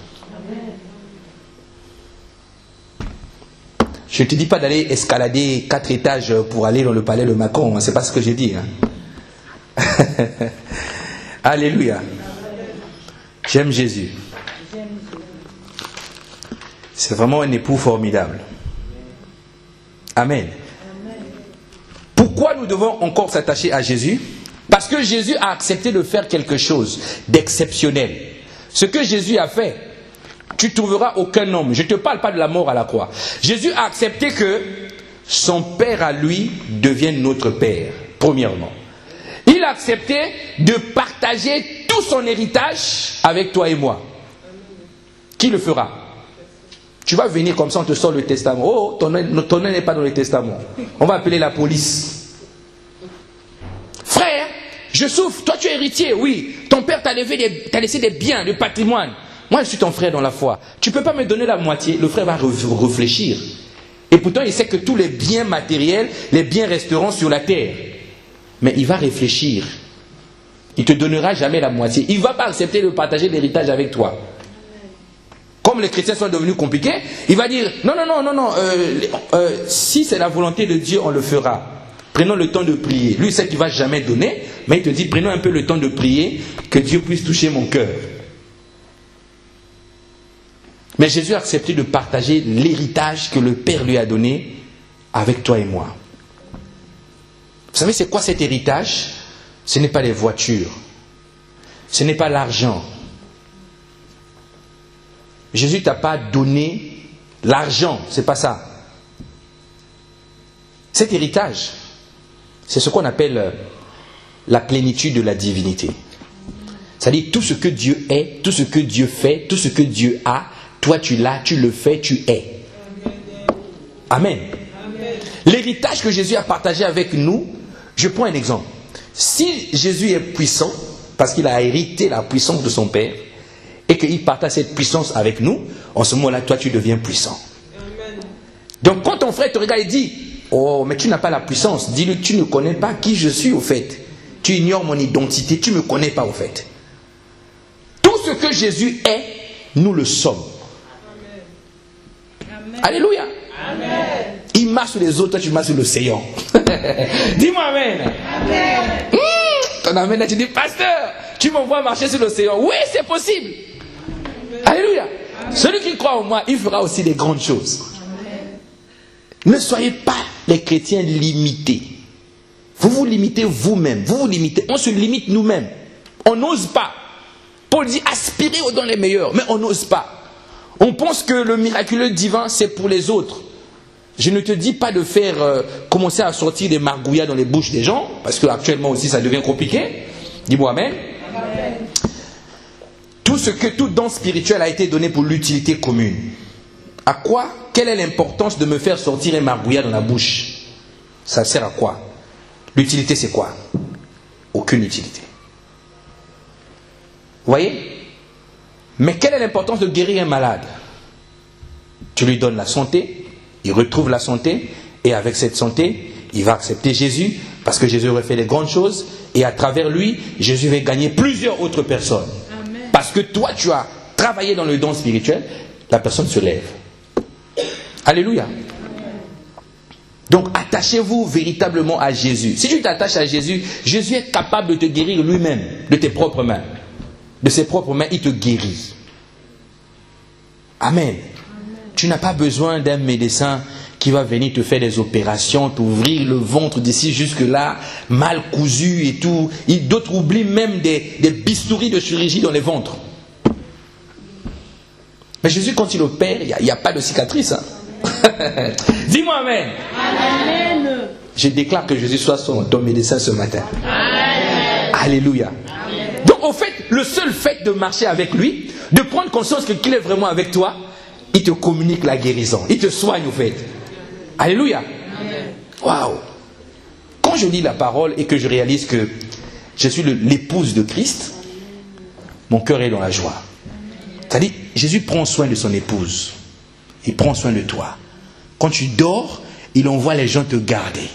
Je ne te dis pas d'aller escalader 4 étages pour aller dans le palais de Macron, c'est pas ce que j'ai dit. Alléluia. J'aime Jésus. C'est vraiment un époux formidable. Amen. Pourquoi nous devons encore s'attacher à Jésus? Parce que Jésus a accepté de faire quelque chose d'exceptionnel. Ce que Jésus a fait, tu ne trouveras aucun homme. Je ne te parle pas de la mort à la croix. Jésus a accepté que son Père à lui devienne notre Père, premièrement. Il a accepté de partager tout son héritage avec toi et moi. Qui le fera? Tu vas venir comme ça, on te sort le testament. Oh, ton nom n'est pas dans le testament. On va appeler la police. Frère, je souffre. Toi, tu es héritier. Oui, ton père t'a laissé des biens, du patrimoine. Moi, je suis ton frère dans la foi. Tu ne peux pas me donner la moitié. Le frère va réfléchir. Et pourtant, il sait que tous les biens matériels, les biens resteront sur la terre. Mais il va réfléchir. Il ne te donnera jamais la moitié. Il ne va pas accepter de partager l'héritage avec toi. Comme les chrétiens sont devenus compliqués, il va dire, non, si c'est la volonté de Dieu, on le fera. Prenons le temps de prier. Lui, il sait qu'il ne va jamais donner, mais il te dit, prenons un peu le temps de prier, que Dieu puisse toucher mon cœur. Mais Jésus a accepté de partager l'héritage que le Père lui a donné avec toi et moi. Vous savez, c'est quoi cet héritage? Ce n'est pas les voitures. Ce n'est pas l'argent. Jésus ne t'a pas donné l'argent, c'est pas ça. Cet héritage, c'est ce qu'on appelle la plénitude de la divinité. C'est-à-dire tout ce que Dieu est, tout ce que Dieu fait, tout ce que Dieu a, toi tu l'as, tu le fais, tu es. Amen. L'héritage que Jésus a partagé avec nous, je prends un exemple. Si Jésus est puissant, parce qu'il a hérité la puissance de son Père, et qu'il partage cette puissance avec nous, en ce moment-là, toi, tu deviens puissant. Amen. Donc, quand ton frère te regarde et dit, oh, mais tu n'as pas la puissance, dis-lui, tu ne connais pas qui je suis au fait. Tu ignores mon identité, tu ne me connais pas au fait. Tout ce que Jésus est, nous le sommes. Amen. Alléluia. Amen. Il marche sur les autres, toi tu marches sur l'océan. Dis-moi Amen. Amen. Ton Amen, là, tu dis, pasteur, tu m'envoies marcher sur l'océan. Oui, c'est possible. Alléluia. Amen. Celui qui croit en moi, il fera aussi des grandes choses. Amen. Ne soyez pas les chrétiens limités. Vous vous limitez vous-même. Vous vous limitez. On se limite nous-mêmes. On n'ose pas. Paul dit aspirer aux dons les meilleurs, mais on n'ose pas. On pense que le miraculeux divin, c'est pour les autres. Je ne te dis pas de faire commencer à sortir des margouillas dans les bouches des gens, parce qu'actuellement aussi ça devient compliqué. Dis-moi Amen. Amen. Tout don spirituel a été donné pour l'utilité commune. À quoi? Quelle est l'importance de me faire sortir un margouillat dans la bouche? Ça sert à quoi? L'utilité c'est quoi? Aucune utilité. Vous voyez? Mais quelle est l'importance de guérir un malade? Tu lui donnes la santé, il retrouve la santé, et avec cette santé, il va accepter Jésus, parce que Jésus aurait fait des grandes choses, et à travers lui, Jésus va gagner plusieurs autres personnes. Amen. Parce que toi, tu as travaillé dans le don spirituel, la personne se lève. Alléluia. Amen. Donc, attachez-vous véritablement à Jésus. Si tu t'attaches à Jésus, Jésus est capable de te guérir lui-même, de tes propres mains. De ses propres mains, il te guérit. Amen. Amen. Tu n'as pas besoin d'un médecin qui va venir te faire des opérations, t'ouvrir le ventre d'ici jusque-là, mal cousu et tout. D'autres oublient même des bistouris de chirurgie dans les ventres. Mais Jésus, quand il opère, il n'y a pas de cicatrice. Hein? Dis-moi Amen. Amen. Je déclare que Jésus soit ton médecin ce matin. Amen. Alléluia. Amen. Donc, au fait, le seul fait de marcher avec lui, de prendre conscience qu'il est vraiment avec toi, il te communique la guérison. Il te soigne, au fait. Alléluia. Waouh. Quand je lis la parole et que je réalise que je suis l'épouse de Christ, mon cœur est dans la joie. C'est-à-dire, Jésus prend soin de son épouse. Il prend soin de toi. Quand tu dors, il envoie les gens te garder.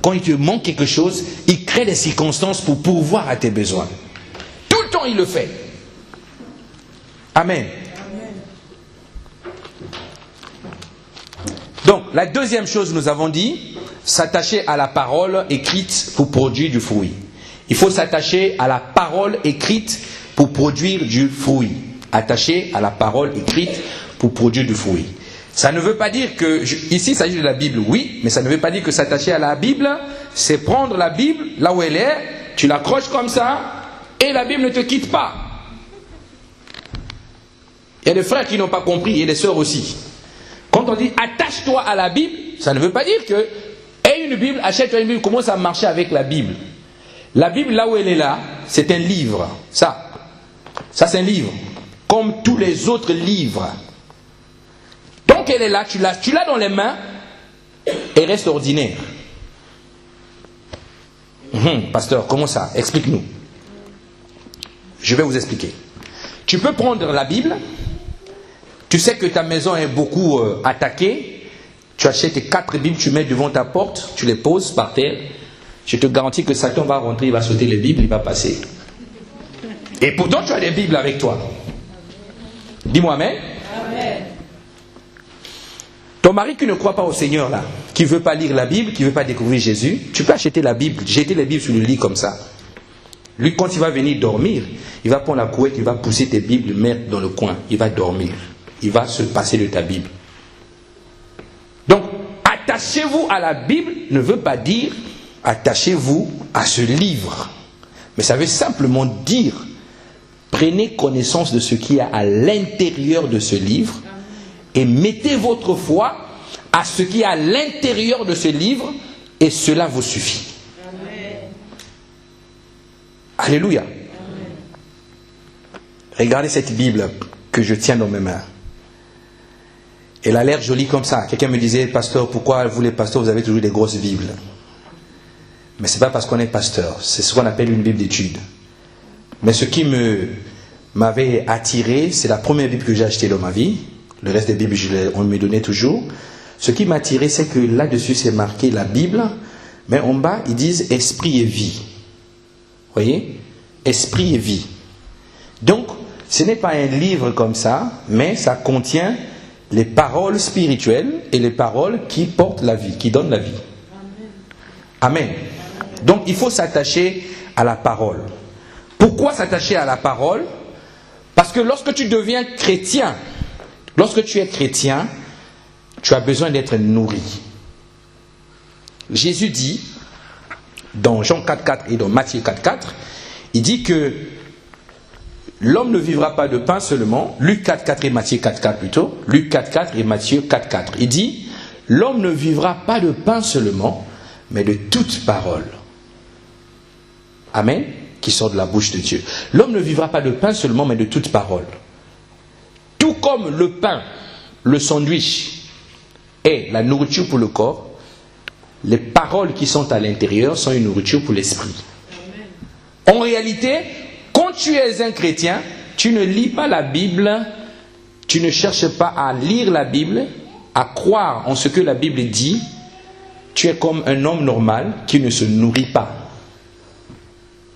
quand il te manque quelque chose, il crée des circonstances pour pourvoir à tes besoins. Tout le temps, il le fait. Amen. Donc, la deuxième chose, nous avons dit, s'attacher à la parole écrite pour produire du fruit. Il faut s'attacher à la parole écrite pour produire du fruit. Attacher à la parole écrite pour produire du fruit. Ça ne veut pas dire que, ici il s'agit de la Bible, oui, mais ça ne veut pas dire que s'attacher à la Bible, c'est prendre la Bible là où elle est, tu l'accroches comme ça, et la Bible ne te quitte pas. Il y a des frères qui n'ont pas compris, et des sœurs aussi. Quand on dit attache-toi à la Bible, ça ne veut pas dire que aie une Bible, achète-toi une Bible, commence à marcher avec la Bible. La Bible, là où elle est là, c'est un livre. Ça c'est un livre. Comme tous les autres livres. Donc elle est là, tu l'as dans les mains, et reste ordinaire. Pasteur, comment ça? Explique-nous. Je vais vous expliquer. Tu peux prendre la Bible, tu sais que ta maison est beaucoup attaquée, tu achètes 4 Bibles, tu mets devant ta porte, tu les poses par terre, je te garantis que Satan va rentrer, il va sauter les Bibles, il va passer. Et pourtant tu as des Bibles avec toi. Dis-moi amen. Amen. Ton mari qui ne croit pas au Seigneur là, qui ne veut pas lire la Bible, qui ne veut pas découvrir Jésus, tu peux acheter la Bible, jeter les Bibles sur le lit comme ça. Lui, quand il va venir dormir, il va prendre la couette, il va pousser tes Bibles, mettre dans le coin, il va dormir. Il va se passer de ta Bible. Donc, attachez-vous à la Bible ne veut pas dire attachez-vous à ce livre. Mais ça veut simplement dire prenez connaissance de ce qu'il y a à l'intérieur de ce livre et mettez votre foi à ce qu'il y a à l'intérieur de ce livre et cela vous suffit. Amen. Alléluia. Amen. Regardez cette Bible que je tiens dans mes mains. Elle a l'air jolie comme ça. Quelqu'un me disait, pasteur, pourquoi vous les pasteurs, vous avez toujours des grosses Bibles? Mais ce n'est pas parce qu'on est pasteur. C'est ce qu'on appelle une Bible d'étude. Mais ce qui m'avait attiré, c'est la première Bible que j'ai achetée dans ma vie. Le reste des Bibles, on me donnait toujours. Ce qui m'a attiré, c'est que là-dessus, c'est marqué la Bible. Mais en bas, ils disent esprit et vie. Vous voyez? Esprit et vie. Donc, ce n'est pas un livre comme ça, mais ça contient les paroles spirituelles et les paroles qui portent la vie, qui donnent la vie. Amen. Amen. Donc il faut s'attacher à la parole. Pourquoi s'attacher à la parole? Parce que lorsque tu deviens chrétien, lorsque tu es chrétien, tu as besoin d'être nourri. Jésus dit, dans Jean 4,4 et dans Matthieu 4,4, il dit que l'homme ne vivra pas de pain seulement, Luc 4,4 et Matthieu 4,4 plutôt, Luc 4,4 et Matthieu 4,4. Il dit, l'homme ne vivra pas de pain seulement, mais de toute parole. Amen, qui sort de la bouche de Dieu. L'homme ne vivra pas de pain seulement, mais de toute parole. Tout comme le pain, le sandwich, est la nourriture pour le corps, les paroles qui sont à l'intérieur sont une nourriture pour l'esprit. En réalité, quand tu es un chrétien, tu ne lis pas la Bible, tu ne cherches pas à lire la Bible, à croire en ce que la Bible dit, tu es comme un homme normal qui ne se nourrit pas.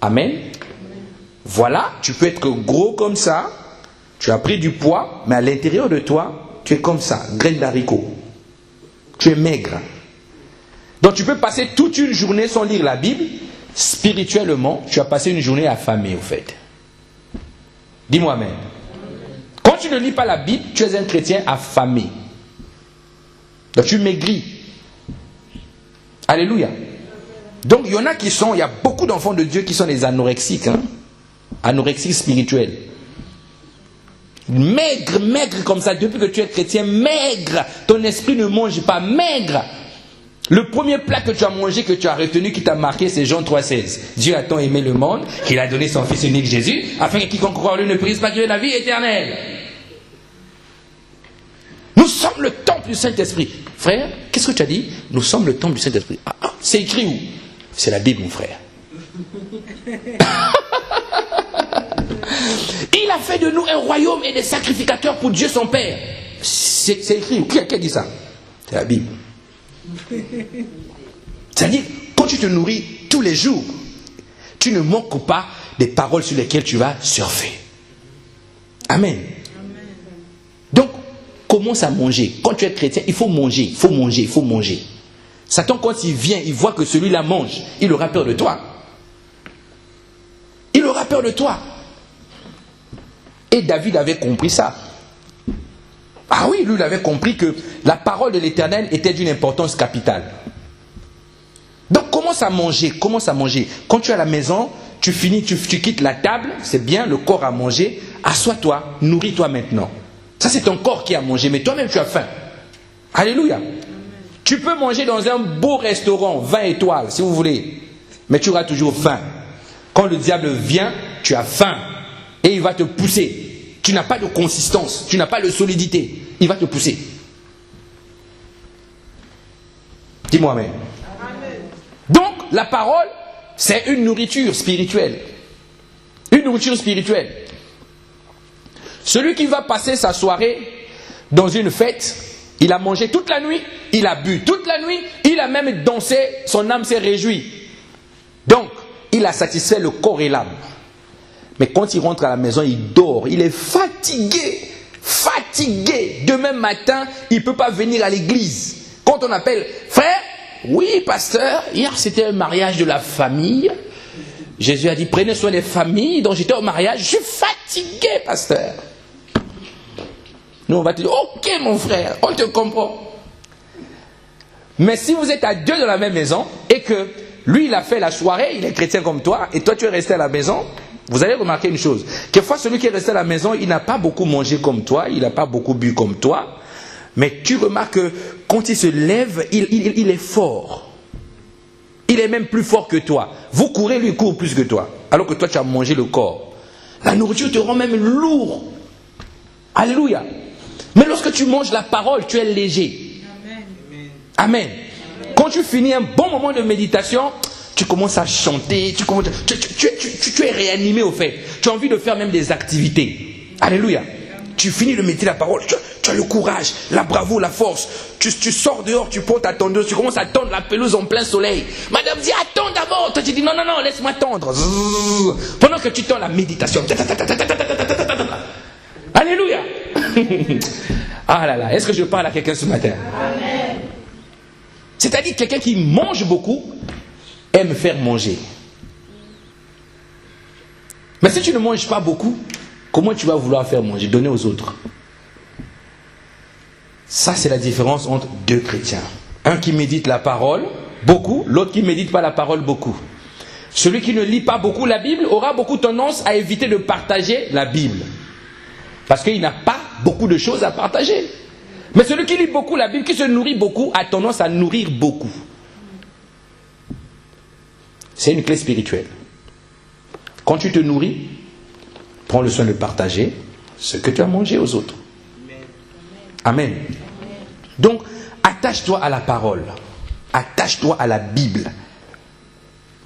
Amen. Voilà, tu peux être gros comme ça, tu as pris du poids, mais à l'intérieur de toi, tu es comme ça, graine d'haricot. Tu es maigre. Donc tu peux passer toute une journée sans lire la Bible. Spirituellement, tu as passé une journée affamée au fait. Dis-moi amen. Quand tu ne lis pas la Bible, tu es un chrétien affamé. Donc tu maigris. Alléluia. Donc il y en a qui sont, il y a beaucoup d'enfants de Dieu qui sont des anorexiques. Anorexiques spirituels. Maigre, maigre comme ça, depuis que tu es chrétien, maigre. Ton esprit ne mange pas, maigre. Le premier plat que tu as mangé, que tu as retenu, qui t'a marqué, c'est Jean 3,16. Dieu a tant aimé le monde qu'il a donné son Fils unique Jésus, afin que quiconque croit en lui ne périsse pas, qu'il ait la vie éternelle. Nous sommes le temple du Saint-Esprit. Frère, qu'est-ce que tu as dit? Nous sommes le temple du Saint-Esprit. C'est écrit où? C'est la Bible, mon frère. Il a fait de nous un royaume et des sacrificateurs pour Dieu son Père. C'est écrit où? Qui a dit ça? C'est la Bible. C'est-à-dire, quand tu te nourris tous les jours, tu ne manques pas des paroles sur lesquelles tu vas surfer. Amen. Donc, commence à manger. Quand tu es chrétien, il faut manger, il faut manger, il faut manger. Satan, quand il vient, il voit que celui-là mange, il aura peur de toi. Il aura peur de toi. Et David avait compris ça. Ah oui, lui, il avait compris que la parole de l'Éternel était d'une importance capitale. Donc, commence à manger, commence à manger. Quand tu es à la maison, tu finis, tu quittes la table, c'est bien, le corps a mangé. Assois-toi, nourris-toi maintenant. Ça, c'est ton corps qui a mangé, mais toi-même, tu as faim. Alléluia. Amen. Tu peux manger dans un beau restaurant, 20 étoiles, si vous voulez, mais tu auras toujours faim. Quand le diable vient, tu as faim et il va te pousser. Tu n'as pas de consistance, tu n'as pas de solidité. Il va te pousser. Dis-moi amen. Amen. Donc, la parole, c'est une nourriture spirituelle. Une nourriture spirituelle. Celui qui va passer sa soirée dans une fête, il a mangé toute la nuit, il a bu toute la nuit, il a même dansé, son âme s'est réjouie. Donc, il a satisfait le corps et l'âme. Mais quand il rentre à la maison, il dort, il est fatigué. Fatigué. Demain matin, il ne peut pas venir à l'église. Quand on appelle, frère, oui, pasteur, hier c'était un mariage de la famille. Jésus a dit, prenez soin des familles. Donc j'étais au mariage, je suis fatigué, pasteur. Nous, on va te dire, ok, mon frère, on te comprend. Mais si vous êtes à deux dans la même maison et que lui, il a fait la soirée, il est chrétien comme toi, et toi, tu es resté à la maison, vous allez remarquer une chose. Quelquefois, celui qui est resté à la maison, il n'a pas beaucoup mangé comme toi, il n'a pas beaucoup bu comme toi, mais tu remarques que quand il se lève, il est fort. Il est même plus fort que toi. Vous courez, lui, il court plus que toi, alors que toi, tu as mangé le corps. La nourriture te rend même lourd. Alléluia. Mais lorsque tu manges la parole, tu es léger. Amen. Amen. Quand tu finis un bon moment de méditation, tu commences à chanter, tu es réanimé au fait. Tu as envie de faire même des activités. Alléluia. Tu finis de méditer la parole, tu as le courage, la bravoure, la force. Tu sors dehors, tu prends ta tondeuse, tu commences à tondre la pelouse en plein soleil. Madame dit, attends d'abord. Toi tu dis, non, laisse-moi tondre. Pendant que tu tends la méditation. Alléluia. Ah là là, est-ce que je parle à quelqu'un ce matin? Amen. C'est-à-dire quelqu'un qui mange beaucoup aime faire manger. Mais si tu ne manges pas beaucoup, comment tu vas vouloir faire manger, donner aux autres? Ça, c'est la différence entre deux chrétiens. Un qui médite la parole beaucoup, l'autre qui ne médite pas la parole beaucoup. Celui qui ne lit pas beaucoup la Bible aura beaucoup tendance à éviter de partager la Bible. Parce qu'il n'a pas beaucoup de choses à partager. Mais celui qui lit beaucoup la Bible, qui se nourrit beaucoup, a tendance à nourrir beaucoup. C'est une clé spirituelle. Quand tu te nourris, prends le soin de partager ce que tu as mangé aux autres. Amen. Donc, attache-toi à la parole. Attache-toi à la Bible.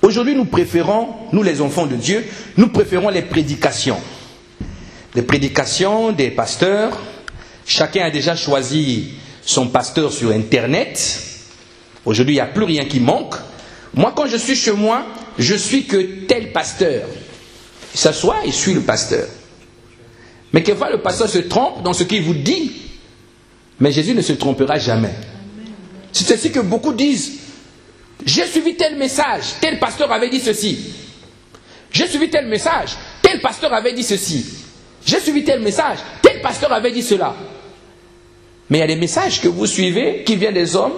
Aujourd'hui, nous préférons, nous les enfants de Dieu, nous préférons les prédications. Les prédications des pasteurs. Chacun a déjà choisi son pasteur sur Internet. Aujourd'hui, il n'y a plus rien qui manque. Moi, quand je suis chez moi, je suis que tel pasteur. Il s'assoit et suit le pasteur. Mais quelquefois, le pasteur se trompe dans ce qu'il vous dit. Mais Jésus ne se trompera jamais. C'est ainsi que beaucoup disent, j'ai suivi tel message, tel pasteur avait dit ceci. J'ai suivi tel message, tel pasteur avait dit ceci. J'ai suivi tel message, tel pasteur avait dit cela. Mais il y a des messages que vous suivez qui viennent des hommes,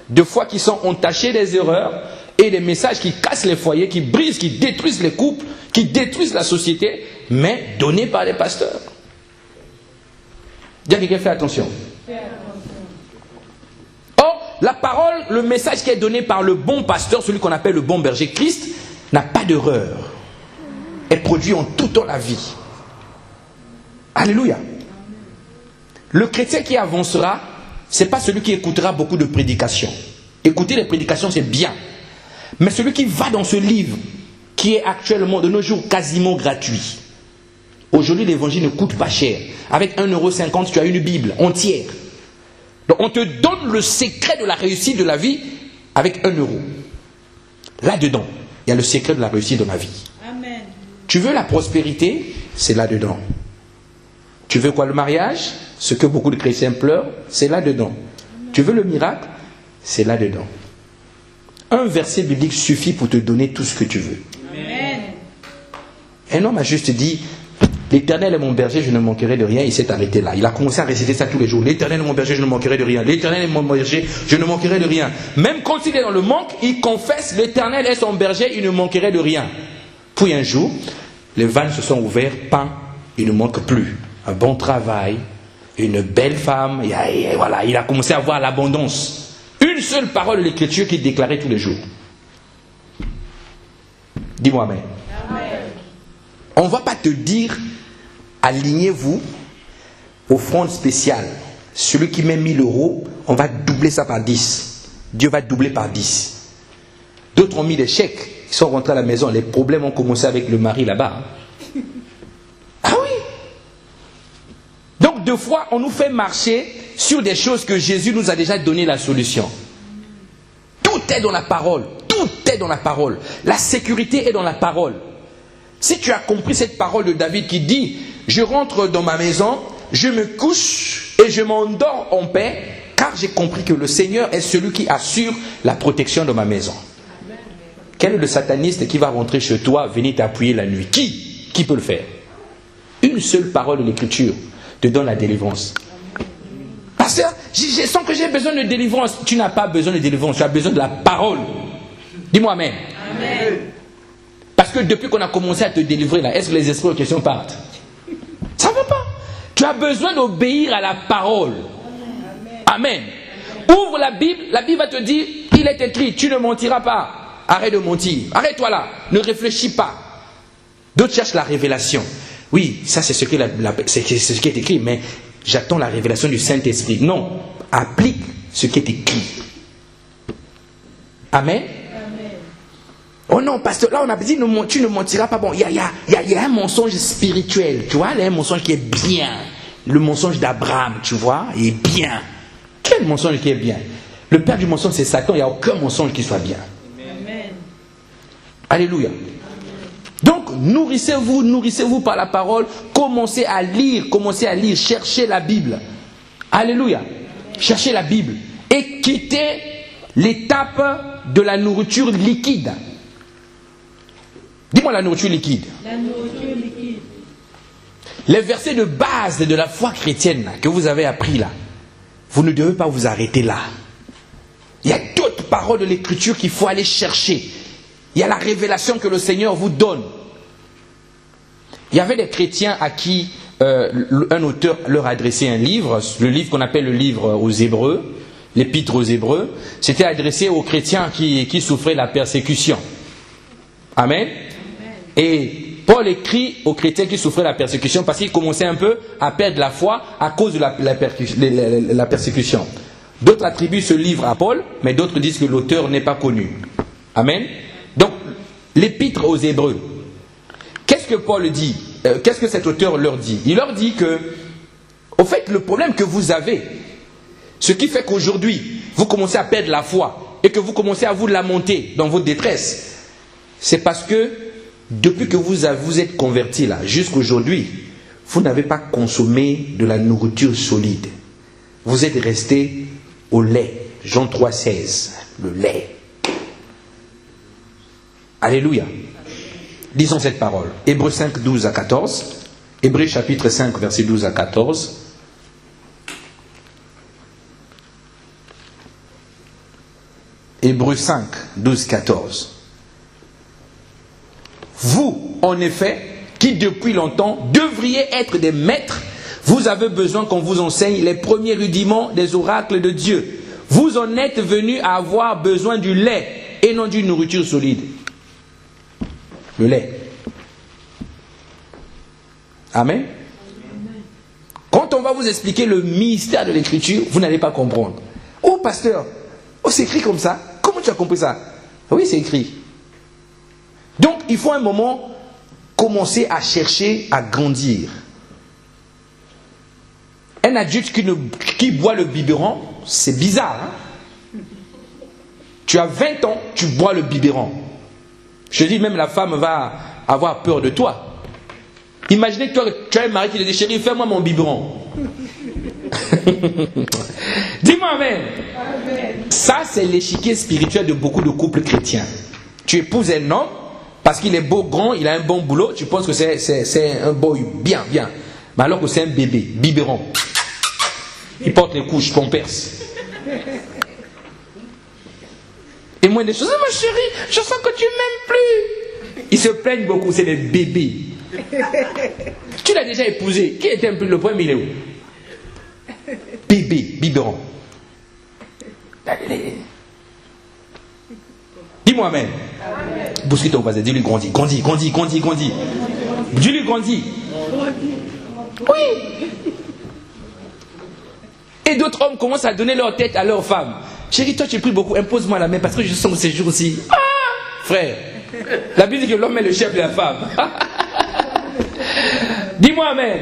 de foi qui sont entachés des erreurs, et des messages qui cassent les foyers, qui brisent, qui détruisent les couples, qui détruisent la société, mais donnés par les pasteurs. Dis à quelqu'un, fais attention. Or, la parole, le message qui est donné par le bon pasteur, celui qu'on appelle le bon berger, Christ, n'a pas d'erreur. Elle produit en tout temps la vie. Alléluia. Le chrétien qui avancera, ce n'est pas celui qui écoutera beaucoup de prédications. Écouter les prédications, c'est bien. Mais celui qui va dans ce livre, qui est actuellement, de nos jours, quasiment gratuit. Aujourd'hui, l'évangile ne coûte pas cher. Avec 1,50 €, tu as une Bible entière. Donc, on te donne le secret de la réussite de la vie avec 1 €. Là-dedans, il y a le secret de la réussite dans la vie. Amen. Tu veux la prospérité, c'est là-dedans. Tu veux quoi, le mariage? Ce que beaucoup de chrétiens pleurent, c'est là-dedans. Tu veux le miracle? C'est là-dedans. Un verset biblique suffit pour te donner tout ce que tu veux. Amen. Un homme a juste dit, l'Éternel est mon berger, je ne manquerai de rien. Il s'est arrêté là. Il a commencé à réciter ça tous les jours. L'Éternel est mon berger, je ne manquerai de rien. L'Éternel est mon berger, je ne manquerai de rien. Même quand il est dans le manque, il confesse, l'Éternel est son berger, il ne manquerait de rien. Puis un jour, les vannes se sont ouvertes, pain, il ne manque plus. Un bon travail, une belle femme, et voilà, il a commencé à avoir l'abondance. Une seule parole de l'Écriture qu'il déclarait tous les jours. Dis-moi amen. Amen. On ne va pas te dire, alignez-vous, offrande spéciale. Celui qui met 1000 euros, on va doubler ça par 10. Dieu va doubler par 10. D'autres ont mis des chèques, ils sont rentrés à la maison. Les problèmes ont commencé avec le mari là-bas. Ah oui. Donc, deux fois, on nous fait marcher sur des choses que Jésus nous a déjà donné la solution. Tout est dans la parole. Tout est dans la parole. La sécurité est dans la parole. Si tu as compris cette parole de David qui dit, je rentre dans ma maison, je me couche et je m'endors en paix, car j'ai compris que le Seigneur est celui qui assure la protection de ma maison. Quel est le sataniste qui va rentrer chez toi, venir t'appuyer la nuit? Qui peut le faire? Une seule parole de l'Écriture te donne la délivrance. Pasteur, je sens que j'ai besoin de délivrance. Tu n'as pas besoin de délivrance, tu as besoin de la parole. Dis-moi amen. Amen. Parce que depuis qu'on a commencé à te délivrer là, est-ce que les esprits aux questions partent? Ça ne va pas. Tu as besoin d'obéir à la parole. Amen. Ouvre la Bible va te dire, il est écrit, tu ne mentiras pas. Arrête de mentir. Arrête-toi là. Ne réfléchis pas. D'autres cherchent la révélation. Oui, ça c'est ce qui est écrit, mais j'attends la révélation du Saint-Esprit. Non, applique ce qui est écrit. Amen. Oh non, parce que là on a dit tu ne mentiras pas. Bon, il y a un mensonge spirituel, tu vois, il y a un mensonge qui est bien. Le mensonge d'Abraham, tu vois, il est bien. Quel mensonge qui est bien? Le père du mensonge c'est Satan, il n'y a aucun mensonge qui soit bien. Amen. Alléluia. Donc, nourrissez-vous par la parole, commencez à lire, cherchez la Bible. Alléluia. Cherchez la Bible. Et quittez l'étape de la nourriture liquide. Dis-moi la nourriture liquide. La nourriture liquide. Les versets de base de la foi chrétienne là, que vous avez appris là, vous ne devez pas vous arrêter là. Il y a d'autres paroles de l'Écriture qu'il faut aller chercher. Il y a la révélation que le Seigneur vous donne. Il y avait des chrétiens à qui un auteur leur adressait un livre, le livre qu'on appelle le livre aux Hébreux, l'épître aux Hébreux. C'était adressé aux chrétiens qui souffraient la persécution. Amen. Et Paul écrit aux chrétiens qui souffraient la persécution parce qu'ils commençaient un peu à perdre la foi à cause de la persécution. D'autres attribuent ce livre à Paul, mais d'autres disent que l'auteur n'est pas connu. Amen. Donc, l'épître aux Hébreux. Qu'est-ce que Paul dit? Qu'est-ce que cet auteur leur dit? Il leur dit que, au fait, le problème que vous avez, ce qui fait qu'aujourd'hui, vous commencez à perdre la foi et que vous commencez à vous lamenter dans votre détresse, c'est parce que, depuis que vous êtes convertis là, jusqu'aujourd'hui, vous n'avez pas consommé de la nourriture solide. Vous êtes resté au lait. Jean 3,16, le lait. Alléluia. Lisons cette parole. Hébreux 5, 12 à 14. Hébreux chapitre 5, verset 12 à 14. Hébreux 5, 12, 14. Vous, en effet, qui depuis longtemps devriez être des maîtres, vous avez besoin qu'on vous enseigne les premiers rudiments des oracles de Dieu. Vous en êtes venus à avoir besoin du lait et non d'une nourriture solide. Le lait. Amen. Quand on va vous expliquer le mystère de l'écriture, vous n'allez pas comprendre. Oh pasteur, oh c'est écrit comme ça. Comment tu as compris ça? Oui, c'est écrit. Donc il faut un moment commencer à chercher à grandir. Un adulte qui boit le biberon, c'est bizarre. Hein? Tu as 20 ans, tu bois le biberon. Je dis, même la femme va avoir peur de toi. Imaginez que tu as un mari qui te dit, chérie, fais-moi mon biberon. Dis-moi amen. Amen. Ça, c'est l'échiquier spirituel de beaucoup de couples chrétiens. Tu épouses un homme parce qu'il est beau, grand, il a un bon boulot, tu penses que c'est un boy bien. Mais alors que c'est un bébé, biberon. Il porte les couches, comperse. Et moi, des choses, ma chérie, je sens que tu m'aimes plus. Ils se plaignent beaucoup, c'est des bébés. Tu l'as déjà épousé. Qui était le premier, il est où? Bébé, biberon. Dis-moi amen. Bouscule ton voisin, dis-lui grandis. Dis-lui grandis. Oui. Et d'autres hommes commencent à donner leur tête à leurs femmes. Chérie, toi tu pries beaucoup, impose-moi la main parce que je sens ces jours-ci. Ah, frère, la Bible dit que l'homme est le chef de la femme. Dis-moi amen.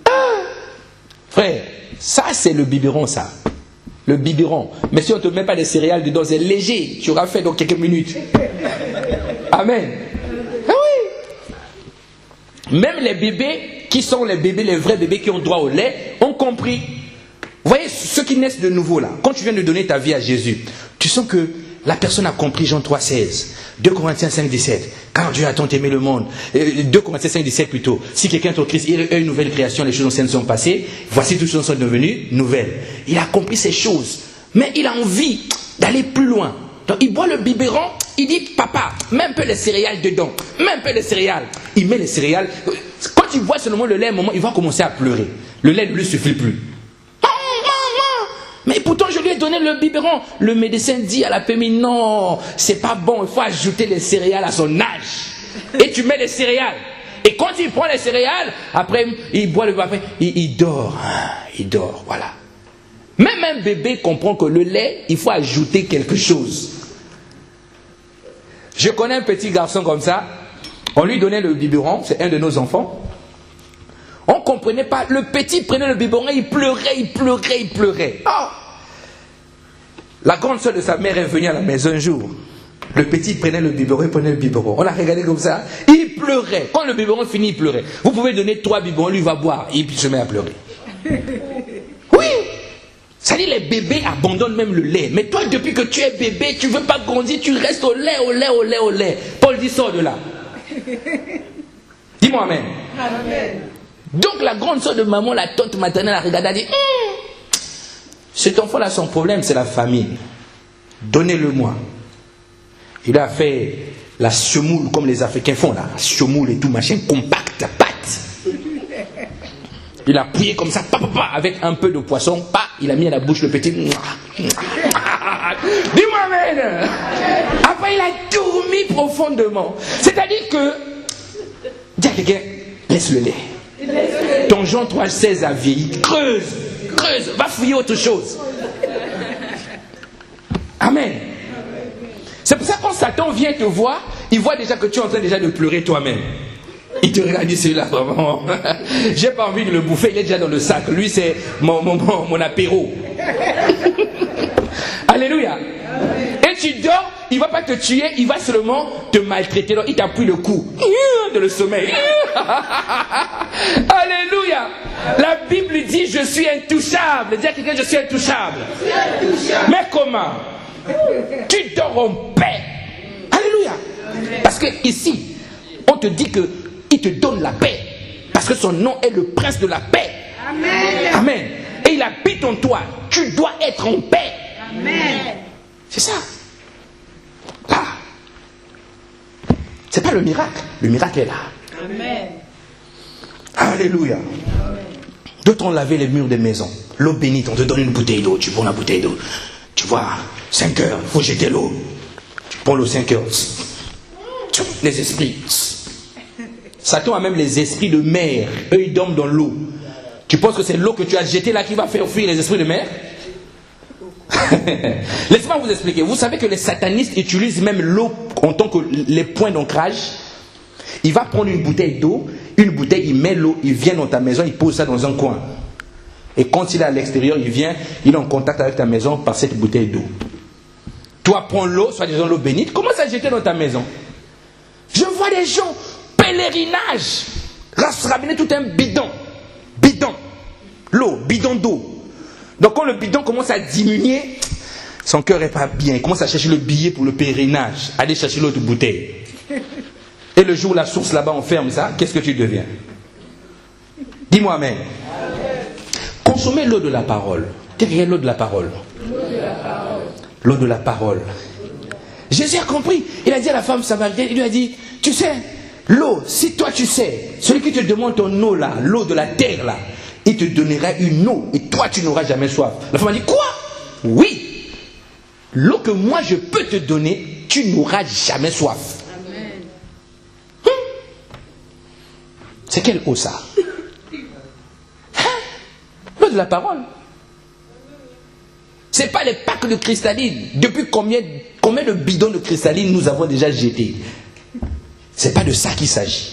Ah, frère, ça c'est le biberon, ça. Le biberon. Mais si on ne te met pas des céréales dedans, c'est léger. Tu auras fait dans quelques minutes. Amen. Ah oui. Même les bébés qui sont les bébés, les vrais bébés qui ont droit au lait, ont compris. Vous voyez, ceux qui naissent de nouveau là, quand tu viens de donner ta vie à Jésus, tu sens que la personne a compris Jean 3,16, 2 Corinthiens 5,17, car Dieu a tant aimé le monde, 2 Corinthiens 5,17 plutôt, si quelqu'un est au Christ, il est une nouvelle création, les choses anciennes sont passées, voici toutes choses sont devenues nouvelles. Il a compris ces choses, mais il a envie d'aller plus loin. Donc il boit le biberon, il dit, papa, mets un peu les céréales dedans, mets un peu les céréales. Il met les céréales, quand il boit seulement le lait, à un moment, il va commencer à pleurer. Le lait ne lui suffit plus. Mais pourtant je lui ai donné le biberon. Le médecin dit à la PMI, non, c'est pas bon, il faut ajouter les céréales à son âge. Et tu mets les céréales. Et quand il prend les céréales, après il boit le biberon, il dort. Il dort, voilà. Même un bébé comprend que le lait, il faut ajouter quelque chose. Je connais un petit garçon comme ça, on lui donnait le biberon, c'est un de nos enfants. On ne comprenait pas. Le petit prenait le biberon, il pleurait. Oh! La grande soeur de sa mère est venue à la maison un jour. Le petit prenait le biberon, il prenait le biberon. On l'a regardé comme ça. Il pleurait. Quand le biberon finit, il pleurait. Vous pouvez donner 3 biberons, lui va boire. Et puis il se met à pleurer. Oui! Ça dit, les bébés abandonnent même le lait. Mais toi, depuis que tu es bébé, tu ne veux pas grandir, tu restes au lait. Paul dit, sors de là. Dis-moi amen. Amen. Donc la grande soeur de maman, la tante maternelle, a regardé, a dit, cet enfant-là, son problème, c'est la famine. Donnez-le-moi. Il a fait la semoule, comme les Africains font là, semoule et tout, machin, compact, pâte. Il a plié comme ça, avec un peu de poisson, il a mis à la bouche le petit. Dis-moi amen. Après, il a dormi profondément. C'est-à-dire que, dis à quelqu'un, laisse le lait. Ton Jean 3,16 a vieilli. Creuse, va fouiller autre chose. Amen. C'est pour ça que quand Satan vient te voir, il voit déjà que tu es en train déjà de pleurer toi-même. Il te regarde, dit celui-là, vraiment. J'ai pas envie de le bouffer, il est déjà dans le sac. Lui, c'est mon apéro. Alléluia. Et tu dors, il ne va pas te tuer, il va seulement te maltraiter. Donc, il t'appuie le cou de le sommeil. Alléluia. La Bible dit, je suis intouchable. Dis à quelqu'un, je suis intouchable. Mais comment? Tu dors en paix. Alléluia. Parce que ici, on te dit que il te donne la paix. Parce que son nom est le prince de la paix. Amen. Amen. Et il habite en toi. Tu dois être en paix. Amen. C'est ça. Là. C'est pas le miracle. Le miracle est là. Amen. Alléluia. Amen. D'autres ont lavé les murs des maisons. L'eau bénite, on te donne une bouteille d'eau. Tu prends la bouteille d'eau. Tu vois, 5 heures, il faut jeter l'eau. Tu prends l'eau 5 heures. Les esprits. Satan a même les esprits de mer. Eux, ils dorment dans l'eau. Tu penses que c'est l'eau que tu as jetée là qui va faire fuir les esprits de mer? Laissez-moi vous expliquer. Vous savez que les satanistes utilisent même l'eau en tant que les points d'ancrage. Il va prendre une bouteille d'eau, une bouteille, il met l'eau, il vient dans ta maison, il pose ça dans un coin. Et quand il est à l'extérieur, il vient, il est en contact avec ta maison par cette bouteille d'eau. Toi, prends l'eau, soit disant l'eau bénite, commence à jeter dans ta maison. Je vois des gens, pèlerinage, ramener tout un bidon. Bidon. L'eau, bidon d'eau. Donc quand le bidon commence à diminuer, son cœur n'est pas bien. Il commence à chercher le billet pour le pèlerinage. Aller chercher l'autre bouteille. Et le jour où la source là-bas, on ferme ça, qu'est-ce que tu deviens? Dis-moi amen. Consommez l'eau de la parole. Qu'est-ce que l'eau de la parole? L'eau de la parole. Jésus a compris. Il a dit à la femme samaritaine, il lui a dit, tu sais, l'eau, si toi tu sais, celui qui te demande ton eau là, l'eau de la terre là, il te donnera une eau et toi tu n'auras jamais soif. La femme a dit, quoi? Oui. L'eau que moi je peux te donner, tu n'auras jamais soif. C'est quelle eau ça? L'eau de la parole. Ce n'est pas les packs de cristalline. Depuis combien de bidons de cristalline nous avons déjà jetés? Ce n'est pas de ça qu'il s'agit.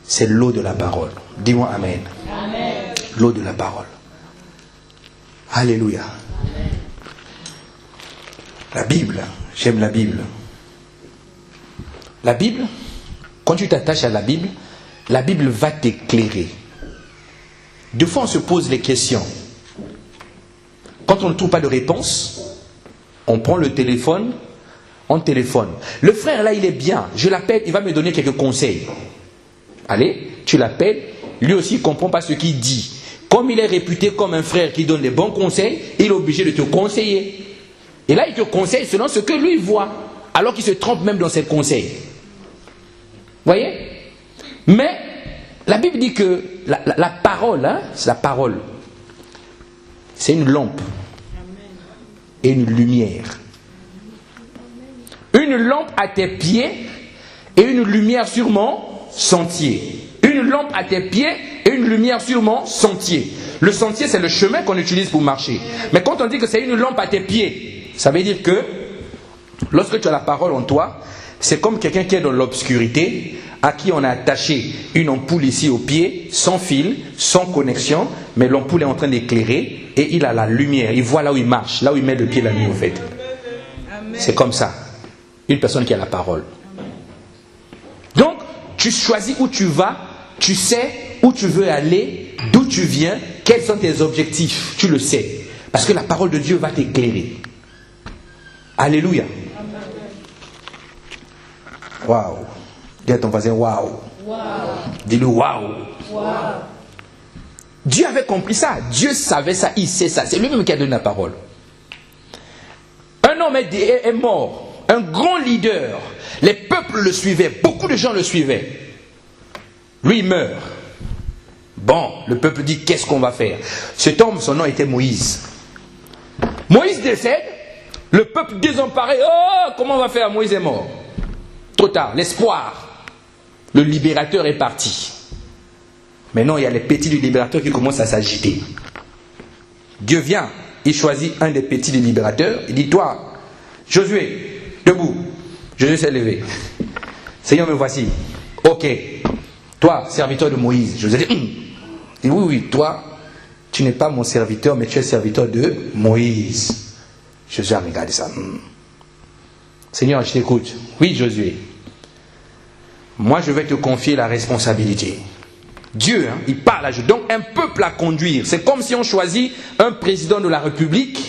C'est l'eau de la parole. Dis-moi amen. Amen. L'eau de la parole. Alléluia. Amen. La Bible, j'aime la Bible. La Bible, quand tu t'attaches à la Bible va t'éclairer. Deux fois on se pose les questions. Quand on ne trouve pas de réponse, on prend le téléphone, on téléphone. Le frère là il est bien, je l'appelle, il va me donner quelques conseils. Allez, tu l'appelles, lui aussi il ne comprend pas ce qu'il dit. Comme il est réputé comme un frère qui donne des bons conseils, il est obligé de te conseiller. Et là il te conseille selon ce que lui voit, alors qu'il se trompe même dans ses conseils. Voyez? Mais la Bible dit que la parole, hein, c'est la parole. C'est une lampe et une lumière. Une lampe à tes pieds et une lumière sur mon sentier. Une lampe à tes pieds et une lumière sur mon sentier. Le sentier, c'est le chemin qu'on utilise pour marcher. Mais quand on dit que c'est une lampe à tes pieds, ça veut dire que lorsque tu as la parole en toi, c'est comme quelqu'un qui est dans l'obscurité, à qui on a attaché une ampoule ici au pied, sans fil, sans connexion, mais l'ampoule est en train d'éclairer et il a la lumière. Il voit là où il marche, là où il met le pied la nuit en fait. C'est comme ça. Une personne qui a la parole. Donc, tu choisis où tu vas, tu sais où tu veux aller, d'où tu viens, quels sont tes objectifs, tu le sais. Parce que la parole de Dieu va t'éclairer. Alléluia. Waouh. Dis à ton voisin, waouh. Dis-le, waouh. Dieu avait compris ça. Dieu savait ça, il sait ça. C'est lui-même qui a donné la parole. Un homme est mort. Un grand leader. Les peuples le suivaient. Beaucoup de gens le suivaient. Lui, il meurt. Bon, le peuple dit, qu'est-ce qu'on va faire? Cet homme, son nom était Moïse. Moïse décède. Le peuple désemparé. Oh, comment on va faire? Moïse est mort. Trop tard. L'espoir. Le libérateur est parti. Maintenant, il y a les petits du libérateur qui commencent à s'agiter. Dieu vient. Il choisit un des petits du libérateur. Il dit, toi, Josué, debout. Josué s'est levé. Seigneur, me voici. Ok. Toi, serviteur de Moïse. Josué dit, oui, toi, tu n'es pas mon serviteur, mais tu es serviteur de Moïse. Josué a regardé ça. Seigneur, je t'écoute. Oui, Josué. Moi, je vais te confier la responsabilité. Dieu, hein, il parle à Dieu. Donc, un peuple à conduire. C'est comme si on choisit un président de la République.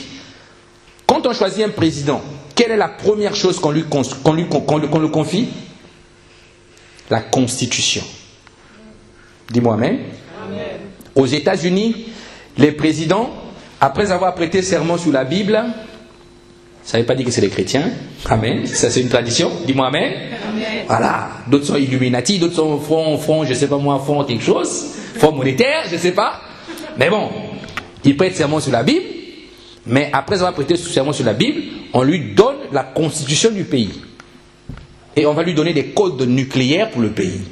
Quand on choisit un président, quelle est la première chose qu'on lui confie? La Constitution. Dis-moi amen. Amen. Aux États-Unis, les présidents, après avoir prêté serment sous la Bible, ça ne veut pas dire que c'est les chrétiens. Amen. Ça, c'est une tradition. Dis-moi amen. Amen. Voilà. D'autres sont Illuminati, d'autres sont front, je ne sais pas moi, front quelque chose. Front monétaire, je ne sais pas. Mais bon, ils prêtent serment sur la Bible. Mais après avoir prêté serment sur la Bible, on lui donne la constitution du pays. Et on va lui donner des codes nucléaires pour le pays.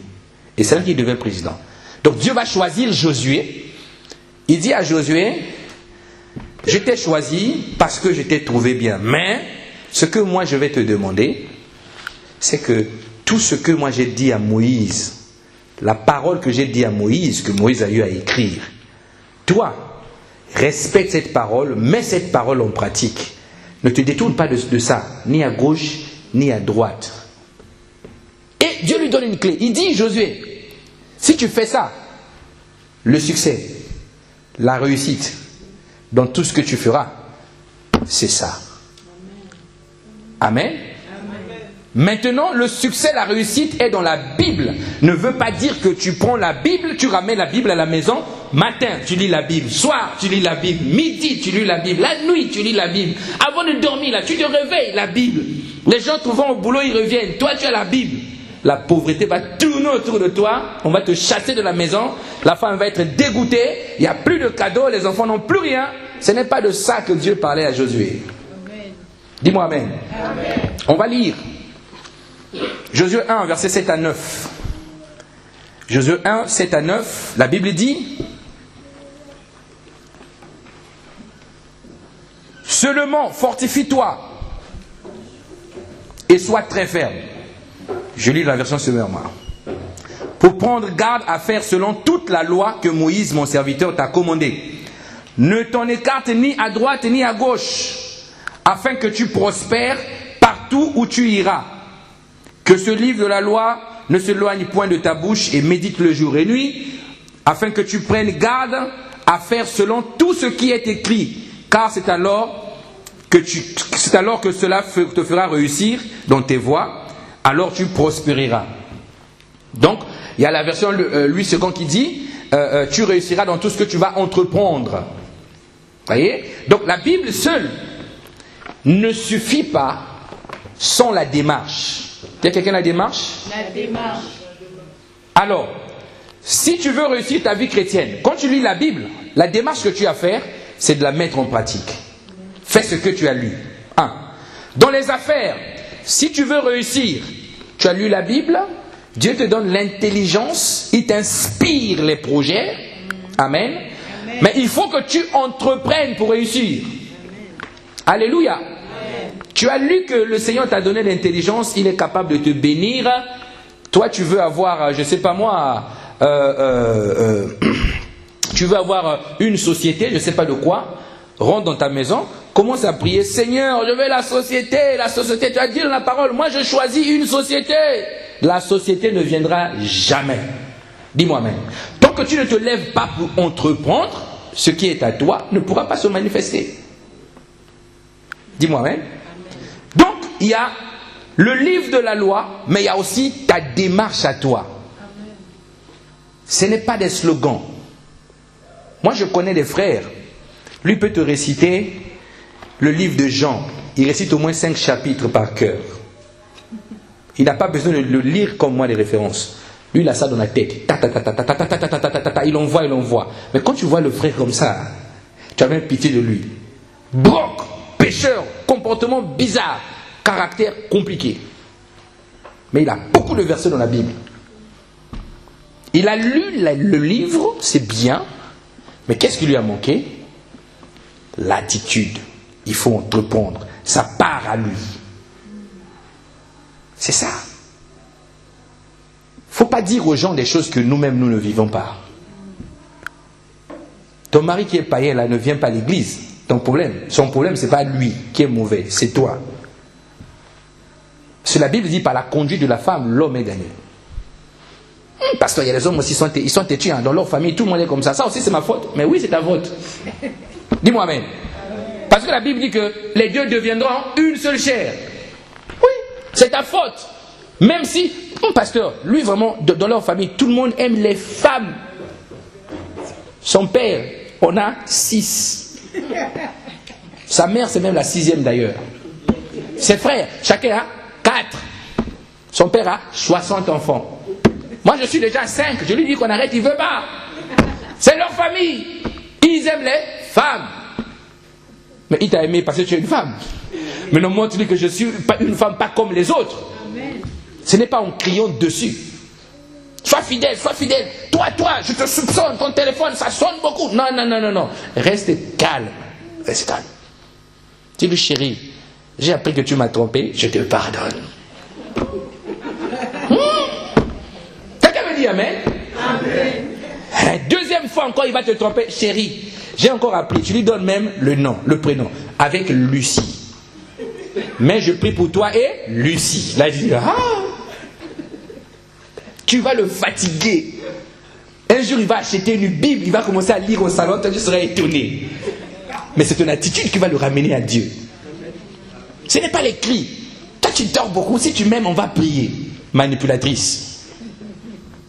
Et c'est là qu'il devient président. Donc Dieu va choisir Josué. Il dit à Josué, je t'ai choisi parce que je t'ai trouvé bien. Mais ce que moi je vais te demander, c'est que tout ce que moi j'ai dit à Moïse, la parole que j'ai dit à Moïse, que Moïse a eu à écrire, toi, respecte cette parole, mets cette parole en pratique. Ne te détourne pas de ça, ni à gauche, ni à droite. Et Dieu lui donne une clé. Il dit, Josué, si tu fais ça, le succès, la réussite, dans tout ce que tu feras, c'est ça. Amen. Maintenant, le succès, la réussite est dans la Bible. Ne veut pas dire que tu prends la Bible, tu ramènes la Bible à la maison. Matin, tu lis la Bible. Soir, tu lis la Bible. Midi, tu lis la Bible. La nuit, tu lis la Bible. Avant de dormir, là, tu te réveilles, la Bible. Les gens te vont au boulot, ils reviennent. Toi, tu as la Bible. La pauvreté va tourner autour de toi. On va te chasser de la maison. La femme va être dégoûtée. Il n'y a plus de cadeaux. Les enfants n'ont plus rien. Ce n'est pas de ça que Dieu parlait à Josué. Amen. Dis-moi amen. Amen. On va lire. Josué 1, versets 7 à 9. Josué 1, 7 à 9, la Bible dit: seulement fortifie-toi et sois très ferme. Je lis la version Semeur-moi. Pour prendre garde à faire selon toute la loi que Moïse, mon serviteur, t'a commandée. Ne t'en écarte ni à droite ni à gauche, afin que tu prospères partout où tu iras. Que ce livre de la loi ne s'éloigne point de ta bouche et médite le jour et nuit, afin que tu prennes garde à faire selon tout ce qui est écrit, car c'est alors que cela te fera réussir dans tes voies, alors tu prospéreras. Donc, il y a la version Louis II qui dit tu réussiras dans tout ce que tu vas entreprendre. Voyez? Donc la Bible seule ne suffit pas sans la démarche. Il y a quelqu'un la démarche? La démarche. Alors, si tu veux réussir ta vie chrétienne, quand tu lis la Bible, la démarche que tu as à faire, c'est de la mettre en pratique. Fais ce que tu as lu. 1. Dans les affaires, si tu veux réussir, tu as lu la Bible, Dieu te donne l'intelligence, il t'inspire les projets. Amen. Amen. Mais il faut que tu entreprennes pour réussir. Amen. Alléluia. Amen. Tu as lu que le Seigneur t'a donné l'intelligence, il est capable de te bénir. Toi, tu veux avoir, je ne sais pas moi, tu veux avoir une société, je ne sais pas de quoi. Rentre dans ta maison, commence à prier, Seigneur, je veux la société. Tu as dit dans la parole, moi je choisis une société. La société ne viendra jamais. Dis-moi même. Tant que tu ne te lèves pas pour entreprendre, ce qui est à toi ne pourra pas se manifester. Dis-moi même. Donc, il y a le livre de la loi, mais il y a aussi ta démarche à toi. Ce n'est pas des slogans. Moi, je connais des frères. Lui peut te réciter le livre de Jean. Il récite au moins 5 chapitres par cœur. Il n'a pas besoin de le lire comme moi les références. Lui, il a ça dans la tête. Il envoie. Mais quand tu vois le frère comme ça, tu as même pitié de lui. Broc, pécheur, comportement bizarre, caractère compliqué. Mais il a beaucoup de versets dans la Bible. Il a lu le livre, c'est bien. Mais qu'est-ce qui lui a manqué? L'attitude. Il faut entreprendre. Ça part à lui. C'est ça. Il ne faut pas dire aux gens des choses que nous-mêmes, nous ne vivons pas. Ton mari qui est païen, là, ne vient pas à l'église. Son problème, ce n'est pas lui qui est mauvais, c'est toi. Parce que la Bible dit, par la conduite de la femme, l'homme est gagné. Parce qu'il y a des hommes aussi, ils sont têtus, hein, dans leur famille, tout le monde est comme ça. Ça aussi, c'est ma faute. Mais oui, c'est ta faute. Dis-moi amen. Parce que la Bible dit que les deux deviendront une seule chair. Oui, c'est ta faute. Même si, mon pasteur, lui vraiment, dans leur famille, tout le monde aime les femmes. Son père, on a 6. Sa mère, c'est même la 6e d'ailleurs. Ses frères, chacun a 4. Son père a 60 enfants. Moi, je suis déjà 5. Je lui dis qu'on arrête, il ne veut pas. C'est leur famille. Ils aiment les femmes. Mais il t'a aimé parce que tu es une femme. Mais non, montre-lui que je suis une femme pas comme les autres. Amen. Ce n'est pas en criant dessus. Sois fidèle, sois fidèle. Toi, je te soupçonne, ton téléphone, ça sonne beaucoup. Non. Reste calme. Reste calme. Dis-lui, chérie, j'ai appris que tu m'as trompé, je te pardonne. Quelqu'un me dit amen? Amen. Deuxième fois encore, il va te tromper, chérie. J'ai encore appris, tu lui donnes même le nom, le prénom, avec Lucie. mais je prie pour toi et Lucie. Là, il dit, tu vas le fatiguer. Un jour, il va acheter une Bible, il va commencer à lire au salon, toi, tu seras étonné. Mais c'est ton attitude qui va le ramener à Dieu. Ce n'est pas les cris. Toi, tu dors beaucoup. Si tu m'aimes, on va prier. Manipulatrice.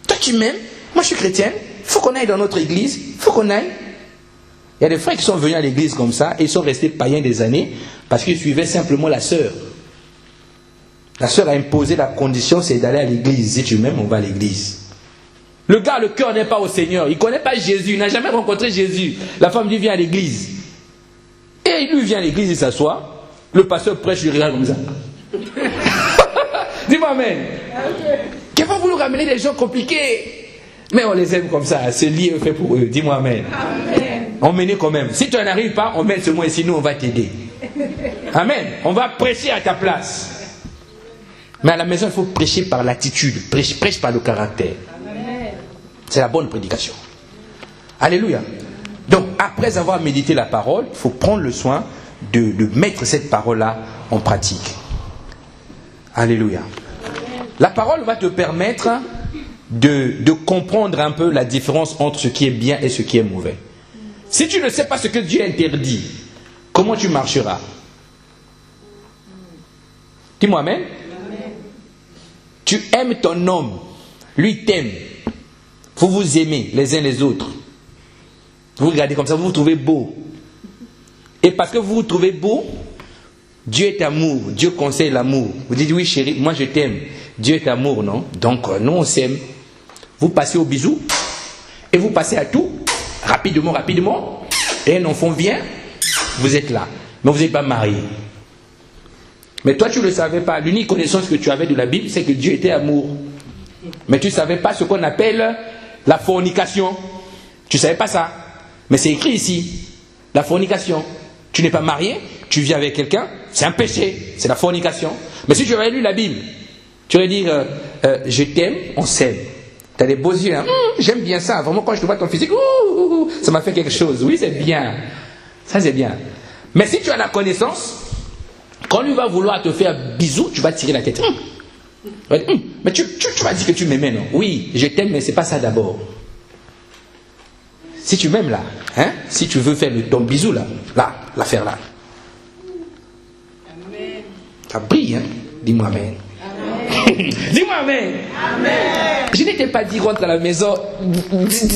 Toi, tu m'aimes. Moi, je suis chrétienne. Il faut qu'on aille dans notre église. Il faut qu'on aille. Il y a des frères qui sont venus à l'église comme ça et ils sont restés païens des années parce qu'ils suivaient simplement la sœur. La sœur a imposé la condition, c'est d'aller à l'église. Si tu m'aimes, on va à l'église. Le gars, le cœur n'est pas au Seigneur. Il ne connaît pas Jésus. Il n'a jamais rencontré Jésus. La femme lui vient à l'église. Et il lui vient à l'église, il s'assoit. Le pasteur prêche, il regarde comme ça. Dis-moi amen. Qui va vouloir ramener des gens compliqués. Mais on les aime comme ça. Ce lit est fait pour eux. Dis-moi amen. Amen. On mène quand même. Si tu n'en arrives pas, on mène ce mois ici. Nous, on va t'aider. Amen. On va prêcher à ta place. Mais à la maison, il faut prêcher par l'attitude. Prêche par le caractère. Amen. C'est la bonne prédication. Alléluia. Donc, après avoir médité la parole, il faut prendre le soin de mettre cette parole-là en pratique. Alléluia. La parole va te permettre de comprendre un peu la différence entre ce qui est bien et ce qui est mauvais. Si tu ne sais pas ce que Dieu interdit, comment tu marcheras? Dis-moi amen. Tu aimes ton homme, lui t'aime. Vous vous aimez les uns les autres. Vous regardez comme ça, vous vous trouvez beau. Et parce que vous vous trouvez beau, Dieu est amour, Dieu conseille l'amour. Vous dites oui chérie, moi je t'aime. Dieu est amour, non? Donc nous on s'aime. Vous passez au bisou et vous passez à tout, rapidement, rapidement. Et un enfant vient, vous êtes là. Mais vous n'êtes pas marié. Mais toi tu ne le savais pas. L'unique connaissance que tu avais de la Bible, c'est que Dieu était amour. Mais tu ne savais pas ce qu'on appelle la fornication. Tu ne savais pas ça. Mais c'est écrit ici. La fornication. Tu n'es pas marié, tu vis avec quelqu'un, c'est un péché, c'est la fornication. Mais si tu avais lu la Bible, tu aurais dit je t'aime, on s'aime. Tu as des beaux yeux, hein? J'aime bien ça. Vraiment, quand je te vois ton physique, ça m'a fait quelque chose. Oui, c'est bien. Ça, c'est bien. Mais si tu as la connaissance, quand lui va vouloir te faire bisou, tu vas tirer la tête. Mais tu vas dire que tu m'aimes, non? Oui, je t'aime, mais ce n'est pas ça d'abord. Si tu m'aimes là, hein, si tu veux faire ton bisou là, l'affaire là. Amen. Ça brille, hein? Dis-moi amen. Amen. Dis-moi amen. Amen. Je ne t'ai pas dit rentre à la maison,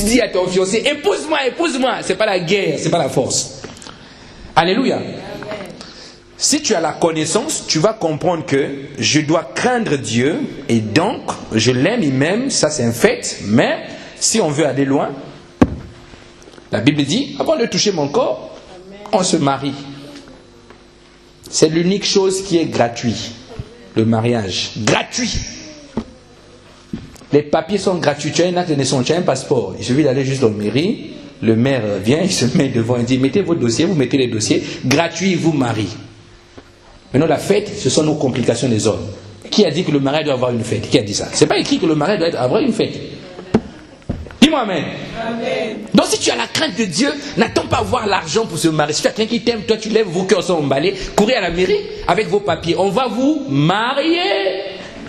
dis à ton fiancé, épouse-moi, épouse-moi. C'est pas la guerre, c'est pas la force. Alléluia. Amen. Si tu as la connaissance, tu vas comprendre que je dois craindre Dieu et donc je l'aime, il m'aime, ça c'est un fait. Mais si on veut aller loin, la Bible dit, avant de toucher mon corps, on se marie. C'est l'unique chose qui est gratuite. Le mariage. Gratuit. Les papiers sont gratuits. Tu as un acte de naissance, tu as un passeport. Il suffit d'aller juste dans la mairie. Le maire vient, il se met devant, il dit, mettez vos dossiers, vous mettez les dossiers. Gratuit, il vous marie. Maintenant, la fête, ce sont nos complications des hommes. Qui a dit que le mariage doit avoir une fête? Qui a dit ça? C'est pas écrit que le mariage doit avoir une fête. Dis-moi amen. Amen. Donc si tu as la crainte de Dieu, n'attends pas avoir l'argent pour se marier. Si tu as quelqu'un qui t'aime, toi tu lèves, vos cœurs sont emballés, courez à la mairie avec vos papiers. On va vous marier.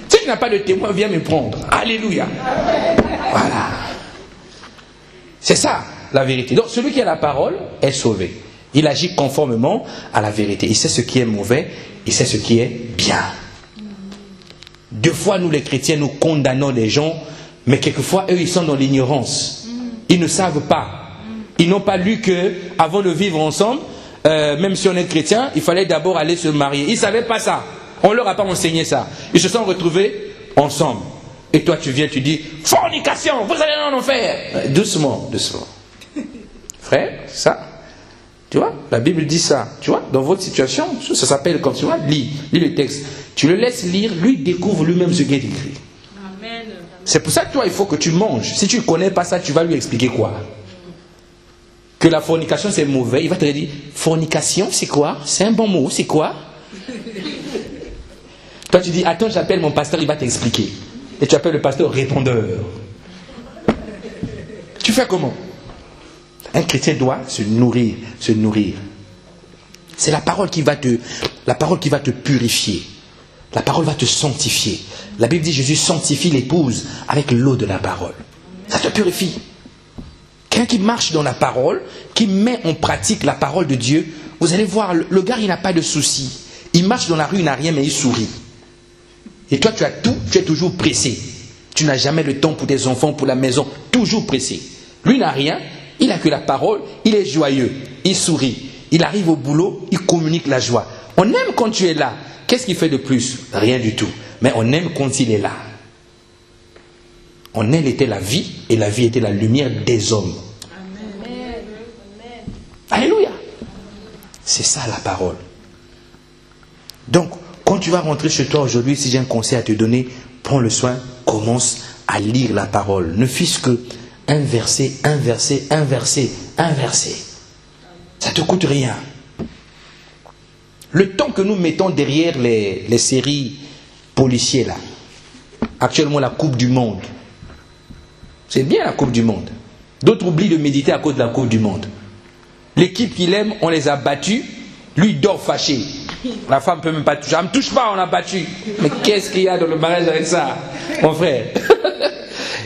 Si tu n'as pas de témoin, viens me prendre. Alléluia. Amen. Voilà. C'est ça la vérité. Donc celui qui a la parole est sauvé. Il agit conformément à la vérité. Il sait ce qui est mauvais, il sait ce qui est bien. Deux fois nous les chrétiens, nous condamnons les gens. Mais quelquefois, eux, ils sont dans l'ignorance. Ils ne savent pas. Ils n'ont pas lu que, avant de vivre ensemble, même si on est chrétien, il fallait d'abord aller se marier. Ils ne savaient pas ça. On ne leur a pas enseigné ça. Ils se sont retrouvés ensemble. Et toi, tu viens, tu dis, fornication, vous allez en enfer. Doucement, doucement. Frère, ça. Tu vois, la Bible dit ça. Tu vois, dans votre situation, ça s'appelle comme tu vois, lis le texte. Tu le laisses lire, lui découvre lui-même ce qui est écrit. C'est pour ça que toi, il faut que tu manges. Si tu ne connais pas ça, tu vas lui expliquer quoi? Que la fornication, c'est mauvais. Il va te dire, fornication, c'est quoi? C'est un bon mot, c'est quoi? Toi, tu dis, attends, j'appelle mon pasteur, il va t'expliquer. Et tu appelles le pasteur répondeur. Tu fais comment? Un chrétien doit se nourrir, se nourrir. C'est la parole qui va te purifier. La parole va te sanctifier. La Bible dit Jésus sanctifie l'épouse avec l'eau de la parole. Ça te purifie. Quelqu'un qui marche dans la parole, qui met en pratique la parole de Dieu, vous allez voir, le gars il n'a pas de soucis. Il marche dans la rue, il n'a rien, mais il sourit. Et toi tu as tout, tu es toujours pressé. Tu n'as jamais le temps pour tes enfants, pour la maison, toujours pressé. Lui n'a rien, il n'a que la parole, il est joyeux, il sourit. Il arrive au boulot, il communique la joie. On aime quand tu es là. Qu'est-ce qu'il fait de plus? Rien du tout. Mais on aime quand il est là. En elle était la vie, et la vie était la lumière des hommes. Amen. Alléluia. C'est ça la parole. Donc, quand tu vas rentrer chez toi aujourd'hui, si j'ai un conseil à te donner, prends le soin, commence à lire la parole. Ne fût-ce que un verset, un verset, un verset, un verset. Ça ne te coûte rien. Le temps que nous mettons derrière les séries policières là, actuellement la Coupe du Monde, c'est bien la Coupe du Monde. D'autres oublient de méditer à cause de la Coupe du Monde. L'équipe qu'il aime, on les a battus, lui dort fâché. La femme ne peut même pas toucher. Elle ne me touche pas, on a battu. Mais qu'est-ce qu'il y a dans le mariage avec ça, mon frère?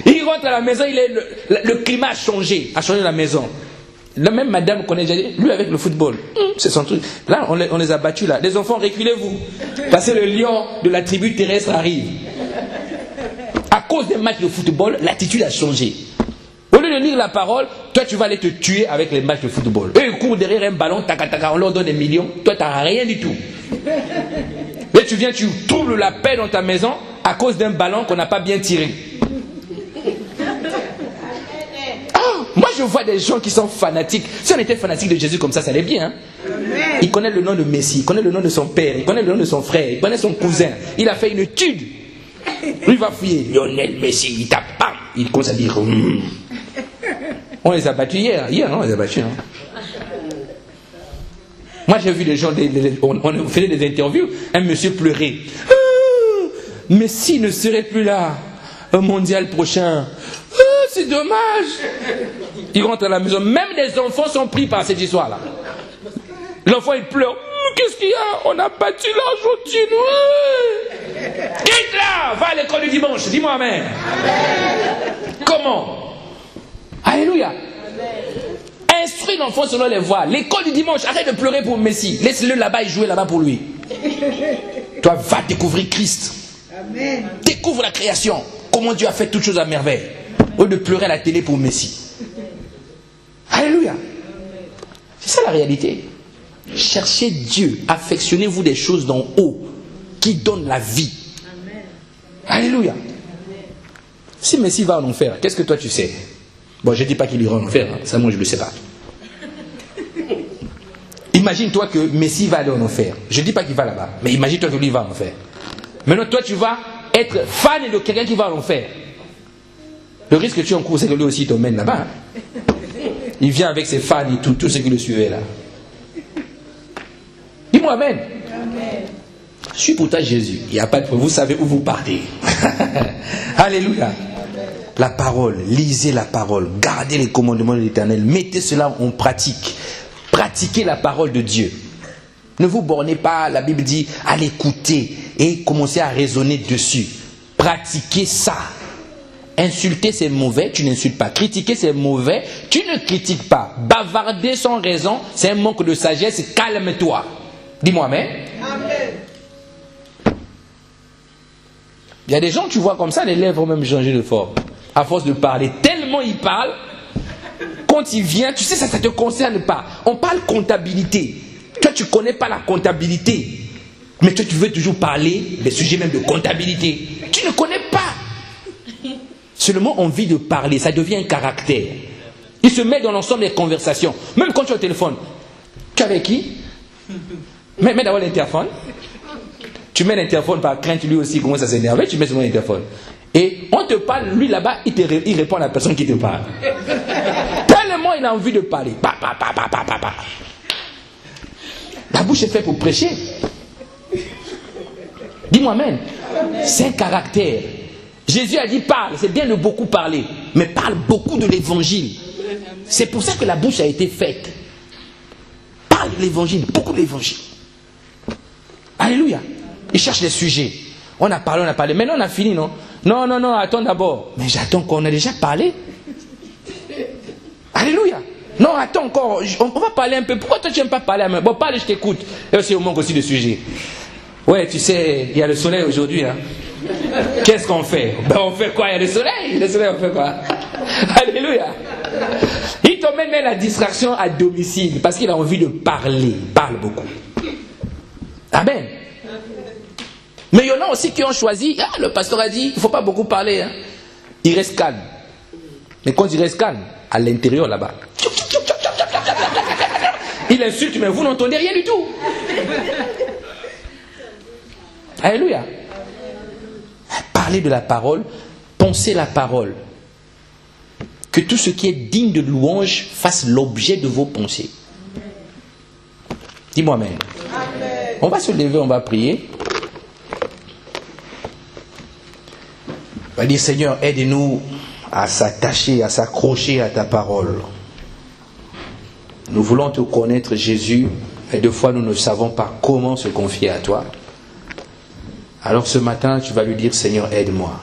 Il rentre à la maison, le climat a changé la maison. La même madame qu'on a déjà dit, lui avec le football, c'est son truc. Là, on les a battus là. Les enfants, reculez-vous. Parce que le lion de la tribu terrestre arrive. À cause des matchs de football, l'attitude a changé. Au lieu de lire la parole, toi tu vas aller te tuer avec les matchs de football. Eux ils courent derrière un ballon, on leur donne des millions. Toi tu n'as rien du tout. Mais tu viens, tu troubles la paix dans ta maison à cause d'un ballon qu'on n'a pas bien tiré. Moi je vois des gens qui sont fanatiques. Si on était fanatique de Jésus comme ça allait bien. Hein? Il connaît le nom de Messie, il connaît le nom de son père, il connaît le nom de son frère, il connaît son cousin. Il a fait une étude. Lui va fouiller. Lionel Messi, il tape, bam. Il commence à dire. On les a battus hier. Hier, non, on les a battus. Hein. Moi j'ai vu des gens, on faisait des interviews, un monsieur pleurait. Messi ne serait plus là. Un mondial prochain. C'est dommage. Il rentre à la maison. Même les enfants sont pris par cette histoire-là. L'enfant il pleure. Qu'est-ce qu'il y a? On a battu l'Argentine. Quitte là. Va à l'école du dimanche. Dis-moi amen. Comment? Alléluia. Amen. Instruis l'enfant selon les voies. L'école du dimanche. Arrête de pleurer pour Messi. Laisse-le là-bas et jouer là-bas pour lui. Toi va découvrir Christ. Amen. Découvre la création. Comment Dieu a fait toutes choses à merveille. Au lieu de pleurer à la télé pour Messi. Alléluia. C'est ça la réalité. Cherchez Dieu. Affectionnez-vous des choses d'en haut qui donnent la vie. Amen. Alléluia. Amen. Si Messi va en enfer, qu'est-ce que toi tu sais? Bon, je ne dis pas qu'il ira en enfer. Hein. Ça, moi, je ne le sais pas. Imagine-toi que Messi va aller en enfer. Je ne dis pas qu'il va là-bas. Mais imagine-toi que lui va en enfer. Maintenant, toi, tu vas être fan de quelqu'un qui va en enfer. Le risque que tu encours, c'est que lui aussi t'emmène là-bas. Il vient avec ses fans et tout ceux qui le suivaient là. Dis-moi amen. Amen. Je suis pour toi Jésus. Il n'y a pas de problème. Vous savez où vous partez. Alléluia. Amen. La parole, lisez la parole, gardez les commandements de l'Éternel, mettez cela en pratique. Pratiquez la parole de Dieu. Ne vous bornez pas, la Bible dit, à l'écouter et commencez à raisonner dessus. Pratiquez ça. Insulter c'est mauvais, tu n'insultes pas. Critiquer c'est mauvais, tu ne critiques pas. Bavarder sans raison, c'est un manque de sagesse, calme-toi. Dis-moi amen. Amen. Il y a des gens, tu vois comme ça, les lèvres ont même changé de forme. À force de parler, tellement ils parlent, quand il vient, tu sais, ça ne te concerne pas. On parle comptabilité. Toi, tu ne connais pas la comptabilité. Mais toi, tu veux toujours parler des sujets même de comptabilité. Tu ne connais pas. Seulement envie de parler, ça devient un caractère. Il se met dans l'ensemble des conversations. Même quand tu es au téléphone. Tu es avec qui? Mets d'abord l'interphone. Tu mets l'interphone par crainte, lui aussi commence à s'énerver, tu mets sur l'interphone. Et on te parle, lui là-bas, il répond à la personne qui te parle. Tellement il a envie de parler. La bouche est faite pour prêcher. Dis-moi amen. C'est un caractère. Jésus a dit parle, c'est bien de beaucoup parler, mais parle beaucoup de l'évangile. C'est pour ça que la bouche a été faite. parle de l'évangile, beaucoup de l'évangile. Alléluia. Il cherche des sujets. On a parlé. Maintenant, on a fini, non? Non, attends d'abord. Mais j'attends qu'on a déjà parlé. Alléluia. Non, attends encore. On va parler un peu. Pourquoi toi, tu n'aimes pas parler à moi? Bon, parle, je t'écoute. Et aussi, on manque aussi de sujets. Ouais, tu sais, il y a le soleil aujourd'hui. Hein. Qu'est-ce qu'on fait? Ben, on fait quoi? Il y a le soleil. Le soleil, on fait quoi? Alléluia. Il te met la distraction à domicile parce qu'il a envie de parler. Il parle beaucoup. Amen. Mais il y en a aussi qui ont choisi. Ah, le pasteur a dit, il ne faut pas beaucoup parler. Hein. Il reste calme. Mais quand il reste calme, à l'intérieur là-bas, il insulte, mais vous n'entendez rien du tout. Alléluia. Parlez de la parole, pensez la parole. Que tout ce qui est digne de louange fasse l'objet de vos pensées. Dis-moi amen. Amen. On va se lever, on va prier. On va dire, Seigneur, aide-nous à s'attacher, à s'accrocher à ta parole. Nous voulons te connaître, Jésus, et deux fois nous ne savons pas comment se confier à toi. Alors ce matin, tu vas lui dire, Seigneur, aide-moi.